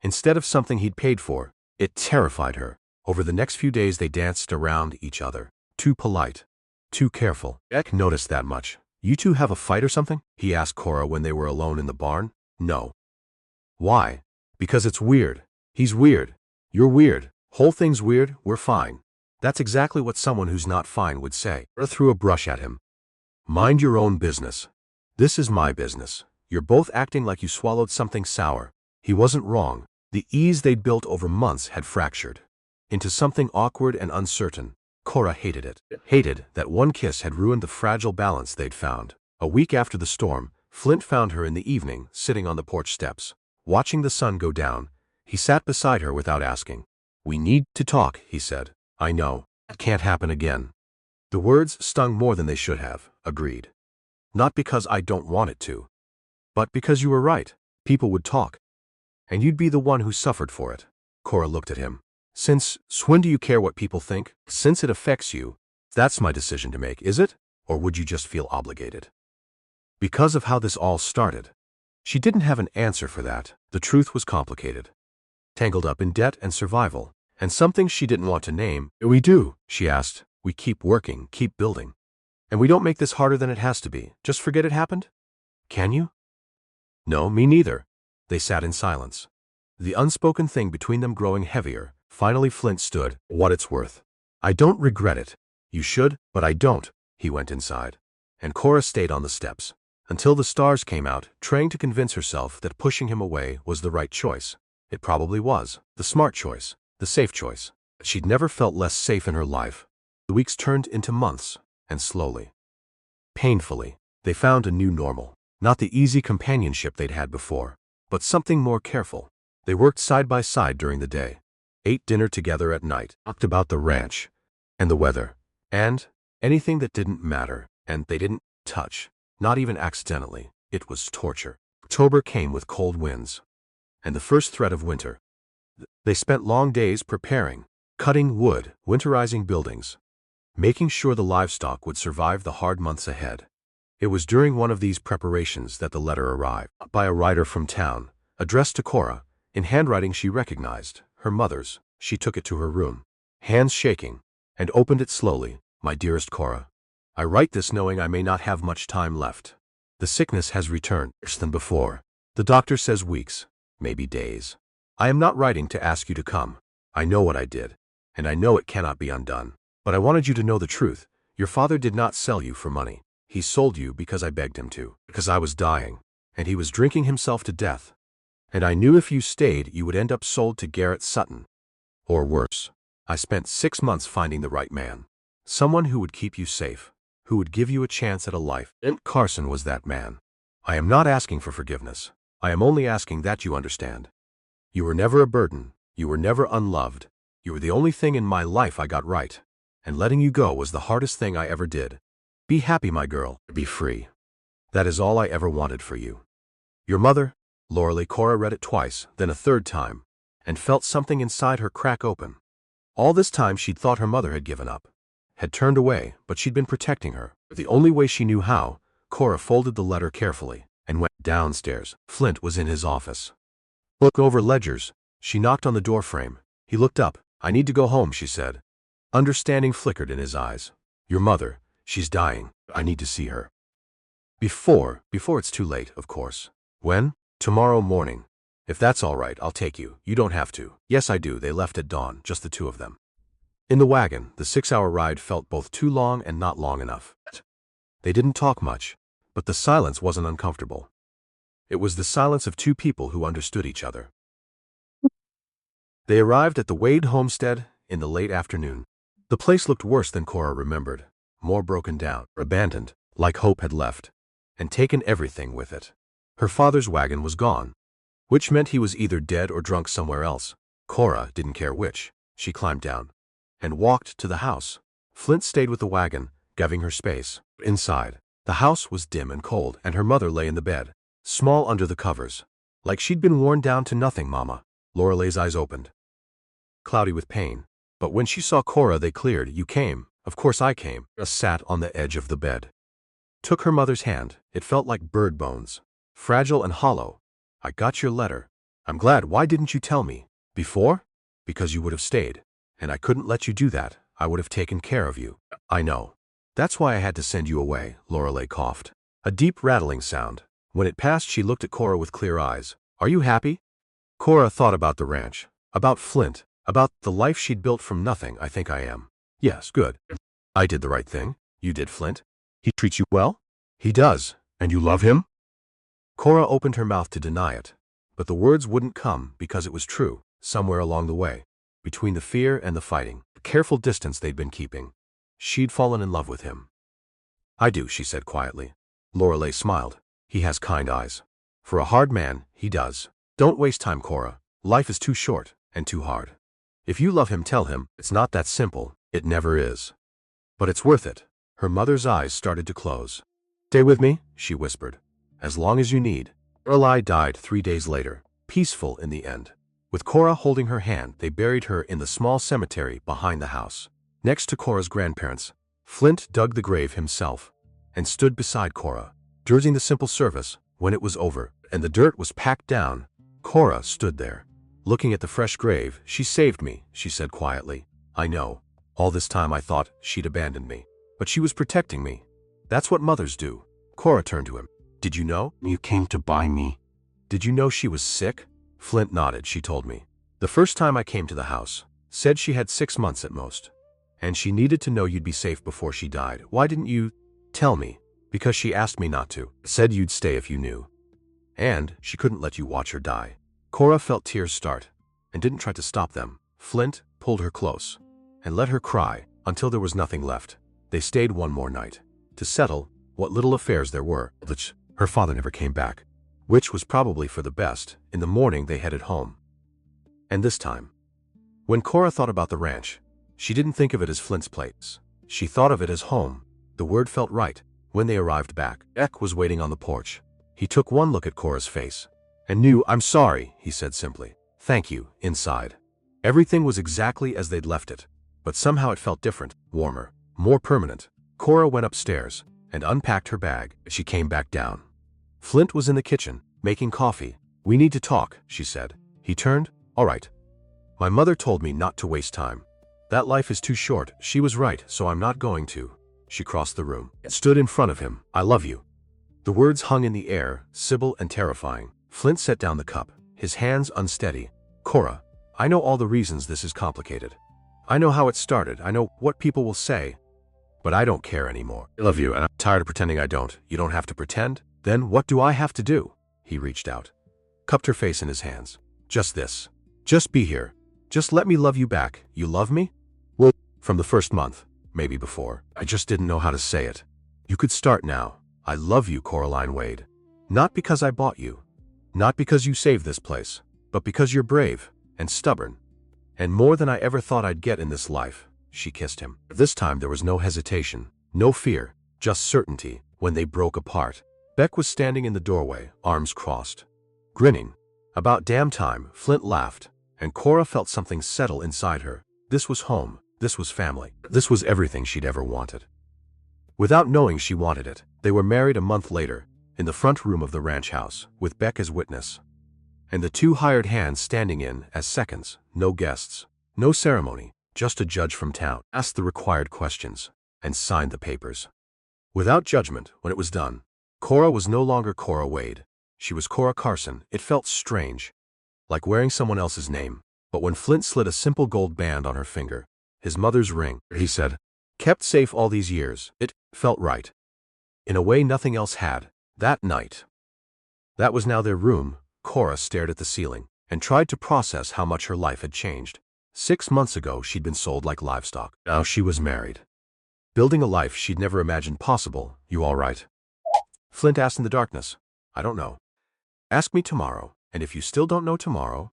instead of something he'd paid for. It terrified her. Over the next few days they danced around each other, too polite, too careful. Beck noticed that much. "You two have a fight or something?" he asked Cora when they were alone in the barn. "No." "Why?" "Because it's weird. He's weird. You're weird. Whole thing's weird. We're fine." That's exactly what someone who's not fine would say. Cora threw a brush at him. "Mind your own business. This is my business. You're both acting like you swallowed something sour." He wasn't wrong. The ease they'd built over months had fractured into something awkward and uncertain. Cora hated it. Hated that one kiss had ruined the fragile balance they'd found. A week after the storm, Flint found her in the evening, sitting on the porch steps, watching the sun go down. He sat beside her without asking. "We need to talk," he said. "I know. It can't happen again." The words stung more than they should have. Agreed. "Not because I don't want it to, but because you were right. People would talk, and you'd be the one who suffered for it." Cora looked at him. Since when do you care what people think? Since it affects you, that's my decision to make, is it? Or would you just feel obligated? Because of how this all started." She didn't have an answer for that. The truth was complicated, tangled up in debt and survival, and something she didn't want to name. "We do," she asked. "We keep working, keep building. And we don't make this harder than it has to be. Just forget it happened?" "Can you?" "No, me neither. They sat in silence, the unspoken thing between them growing heavier. Finally Flint stood. What it's worth. I don't regret it. You should, but I don't. He went inside. And Cora stayed on the steps until the stars came out, trying to convince herself that pushing him away was the right choice. It probably was. The smart choice. The safe choice. She'd never felt less safe in her life. The weeks turned into months, and slowly, painfully, they found a new normal. Not the easy companionship they'd had before, but something more careful. They worked side by side during the day, ate dinner together at night, talked about the ranch, and the weather, and anything that didn't matter, and they didn't touch, not even accidentally. It was torture. October came with cold winds, and the first threat of winter. They spent long days preparing, cutting wood, winterizing buildings, making sure the livestock would survive the hard months ahead. It was during one of these preparations that the letter arrived, by a writer from town, addressed to Cora, in handwriting she recognized, her mother's. She took it to her room, hands shaking, and opened it slowly. My dearest Cora, I write this knowing I may not have much time left. The sickness has returned worse than before. The doctor says weeks, maybe days. I am not writing to ask you to come. I know what I did, and I know it cannot be undone. But I wanted you to know the truth. Your father did not sell you for money. He sold you because I begged him to, because I was dying, and he was drinking himself to death. And I knew if you stayed, you would end up sold to Garrett Sutton. Or worse. I spent 6 months finding the right man. Someone who would keep you safe, who would give you a chance at a life. And Carson was that man. I am not asking for forgiveness. I am only asking that you understand. You were never a burden. You were never unloved. You were the only thing in my life I got right. And letting you go was the hardest thing I ever did. Be happy, my girl. Be free. That is all I ever wanted for you. Your mother, Lorelei. Cora read it twice, then a third time, and felt something inside her crack open. All this time she'd thought her mother had given up, had turned away, but she'd been protecting her. The only way she knew how. Cora folded the letter carefully and went downstairs. Flint was in his office. Look over ledgers. She knocked on the doorframe. He looked up. I need to go home, she said. Understanding flickered in his eyes. Your mother, she's dying. I need to see her. Before it's too late, of course. When? Tomorrow morning. If that's all right, I'll take you. You don't have to. Yes, I do. They left at dawn, just the two of them. In the wagon, the 6-hour ride felt both too long and not long enough. They didn't talk much, but the silence wasn't uncomfortable. It was the silence of two people who understood each other. They arrived at the Wade homestead in the late afternoon. The place looked worse than Cora remembered, more broken down, abandoned, like Hope had left, and taken everything with it. Her father's wagon was gone, which meant he was either dead or drunk somewhere else. Cora didn't care which. She climbed down and walked to the house. Flint stayed with the wagon, giving her space. Inside, the house was dim and cold, and her mother lay in the bed, small under the covers, like she'd been worn down to nothing. Mama. Lorelei's eyes opened, cloudy with pain. But when she saw Cora, they cleared. You came. Of course I came. Sat on the edge of the bed. Took her mother's hand. It felt like bird bones, fragile and hollow. I got your letter. I'm glad. Why didn't you tell me before? Because you would have stayed, and I couldn't let you do that. I would have taken care of you. I know. That's why I had to send you away. Lorelei coughed. A deep rattling sound. When it passed, she looked at Cora with clear eyes. Are you happy? Cora thought about the ranch, about Flint, about the life she'd built from nothing. I think I am. Yes, good. I did the right thing. You did, Flint. He treats you well? He does. And you love him? Cora opened her mouth to deny it, but the words wouldn't come because it was true. Somewhere along the way, between the fear and the fighting, the careful distance they'd been keeping, she'd fallen in love with him. I do, she said quietly. Lorelei smiled. He has kind eyes. For a hard man, he does. Don't waste time, Cora. Life is too short and too hard. If you love him, tell him. It's not that simple. It never is. But it's worth it. Her mother's eyes started to close. Stay with me, she whispered. As long as you need. Lorelei died 3 days later, peaceful in the end. With Cora holding her hand, they buried her in the small cemetery behind the house. Next to Cora's grandparents, Flint dug the grave himself and stood beside Cora. During the simple service, when it was over and the dirt was packed down, Cora stood there, looking at the fresh grave. She saved me, she said quietly. I know. All this time I thought she'd abandoned me, but she was protecting me. That's what mothers do. Cora turned to him. Did you know? You came to buy me. Did you know she was sick? Flint nodded, she told me. The first time I came to the house. Said she had 6 months at most. And she needed to know you'd be safe before she died. Why didn't you tell me? Because she asked me not to. Said you'd stay if you knew. And she couldn't let you watch her die. Cora felt tears start and didn't try to stop them. Flint pulled her close and let her cry until there was nothing left. They stayed one more night to settle what little affairs there were. Her father never came back, which was probably for the best. In the morning they headed home. And this time, when Cora thought about the ranch, she didn't think of it as Flint's place. She thought of it as home. The word felt right. When they arrived back, Beck was waiting on the porch. He took one look at Cora's face and knew. "I'm sorry," he said simply. "Thank you," inside. Everything was exactly as they'd left it, but somehow it felt different, warmer, more permanent. Cora went upstairs and unpacked her bag. She came back down. Flint was in the kitchen, making coffee. "We need to talk," she said. He turned. "All right. My mother told me not to waste time. That life is too short." She was right, so I'm not going to. She crossed the room and stood in front of him. "I love you." The words hung in the air, simple and terrifying. Flint set down the cup, his hands unsteady. "Cora, I know all the reasons this is complicated. I know how it started. I know what people will say. But I don't care anymore. I love you, and I'm tired of pretending I don't. You don't have to pretend. Then what do I have to do?" He reached out, cupped her face in his hands. "Just this. Just be here. Just let me love you back. You love me?" "Well, from the first month. Maybe before. I just didn't know how to say it. You could start now. I love you, Coraline Wade. Not because I bought you. Not because you saved this place. But because you're brave and stubborn. And more than I ever thought I'd get in this life." She kissed him. This time there was no hesitation, no fear, just certainty. When they broke apart, Beck was standing in the doorway, arms crossed, grinning. "About damn time," Flint laughed, and Cora felt something settle inside her. This was home. This was family. This was everything she'd ever wanted. Without knowing she wanted it, they were married a month later, in the front room of the ranch house, with Beck as witness. And the two hired hands standing in as seconds. No guests, no ceremony, just a judge from town. Asked the required questions and signed the papers. Without judgment, when it was done, Cora was no longer Cora Wade. She was Cora Carson. It felt strange, like wearing someone else's name. But when Flint slid a simple gold band on her finger, his mother's ring, he said, "Kept safe all these years," it felt right. In a way nothing else had. That night. That was now their room. Cora stared at the ceiling and tried to process how much her life had changed. 6 months ago she'd been sold like livestock. Now she was married, building a life she'd never imagined possible. "You all right?" Flint asked in the darkness. "I don't know. Ask me tomorrow, and if you still don't know tomorrow..."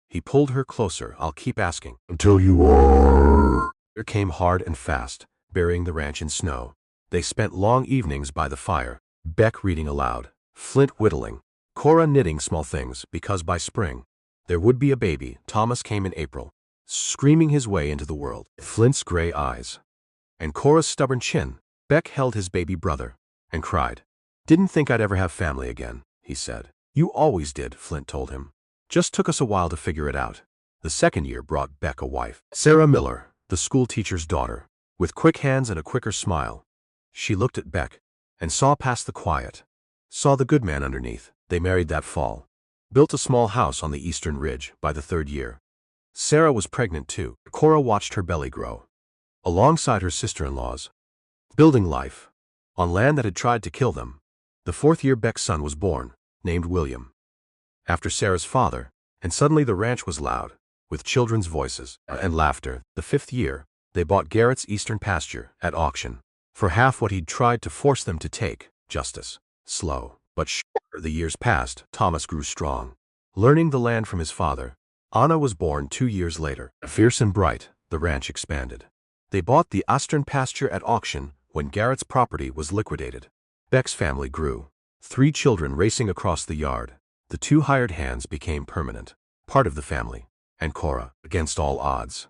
He pulled her closer. "I'll keep asking. Until you are..." It came hard and fast, burying the ranch in snow. They spent long evenings by the fire, Beck reading aloud, Flint whittling, Cora knitting small things, because by spring, there would be a baby. Thomas came in April, screaming his way into the world. Flint's gray eyes and Cora's stubborn chin. Beck held his baby brother and cried. "Didn't think I'd ever have family again," he said. "You always did," Flint told him. "Just took us a while to figure it out." The second year brought Beck a wife, Sarah Miller, the school teacher's daughter, with quick hands and a quicker smile. She looked at Beck and saw past the quiet, saw the good man underneath. They married that fall, built a small house on the eastern ridge. By the 3rd year, Sarah was pregnant too. Cora watched her belly grow, alongside her sister-in-laws, building life on land that had tried to kill them. The 4th year Beck's son was born, named William, after Sarah's father, and suddenly the ranch was loud, with children's voices and laughter. The 5th year, they bought Garrett's eastern pasture at auction, for half what he'd tried to force them to take. Justice. Slow, but sure. The years passed. Thomas grew strong, learning the land from his father. Anna was born 2 years later. Fierce and bright, the ranch expanded. They bought the eastern pasture at auction when Garrett's property was liquidated. Beck's family grew, 3 children racing across the yard. The 2 hired hands became permanent, part of the family. And Cora, against all odds,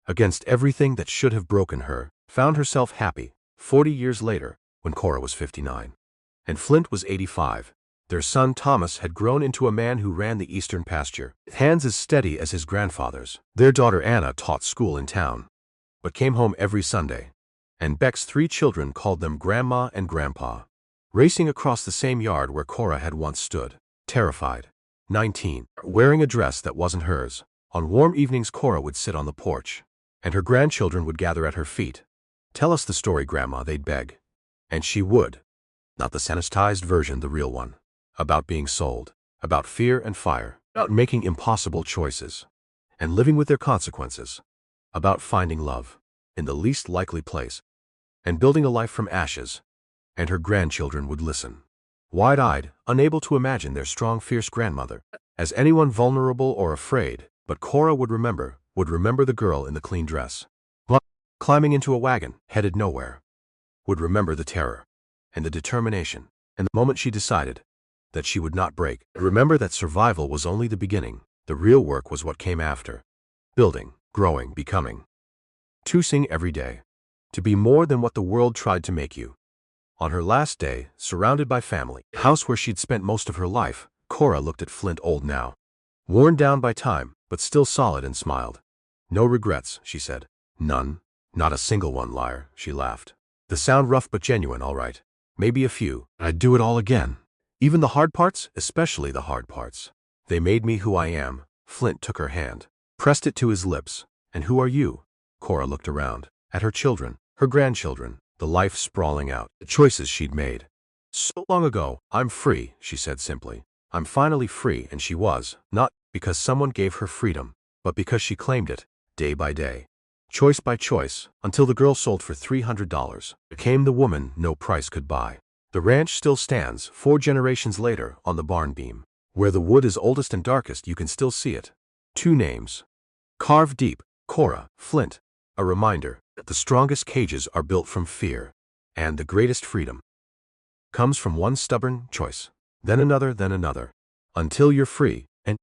against everything that should have broken her, found herself happy 40 years later, when Cora was 59. And Flint was 85. Their son Thomas had grown into a man who ran the eastern pasture, hands as steady as his grandfather's. Their daughter Anna taught school in town, but came home every Sunday. And Beck's 3 children called them Grandma and Grandpa, racing across the same yard where Cora had once stood. terrified. 19. Wearing a dress that wasn't hers. On warm evenings, Cora would sit on the porch, and her grandchildren would gather at her feet. "Tell us the story, Grandma," they'd beg. And she would. Not the sanitized version, the real one. About being sold. About fear and fire. About making impossible choices. And living with their consequences. About finding love in the least likely place. And building a life from ashes. And her grandchildren would listen. Wide-eyed, unable to imagine their strong, fierce grandmother as anyone vulnerable or afraid, but Cora would remember the girl in the clean dress, climbing into a wagon, headed nowhere. Would remember the terror, and the determination, and the moment she decided that she would not break. Remember that survival was only the beginning. The real work was what came after. Building, growing, becoming. Choosing every day to be more than what the world tried to make you. On her last day, surrounded by family, house where she'd spent most of her life, Cora looked at Flint, old now, worn down by time, but still solid, and smiled. "No regrets," she said. "None. Not a single one, liar," she laughed. "The sound rough but genuine, all right. Maybe a few. I'd do it all again. Even the hard parts, especially the hard parts. They made me who I am." Flint took her hand, pressed it to his lips. "And who are you?" Cora looked around, at her children, her grandchildren, the life sprawling out, the choices she'd made. "So long ago, I'm free," she said simply. "I'm finally free," and she was, not because someone gave her freedom, but because she claimed it, day by day, choice by choice, until the girl sold for $300, became the woman no price could buy. The ranch still stands, 4 generations later, on the barn beam. Where the wood is oldest and darkest, you can still see it. 2 names, carved deep: Cora, Flint, a reminder that the strongest cages are built from fear, and the greatest freedom comes from one stubborn choice, then another, until you're free, and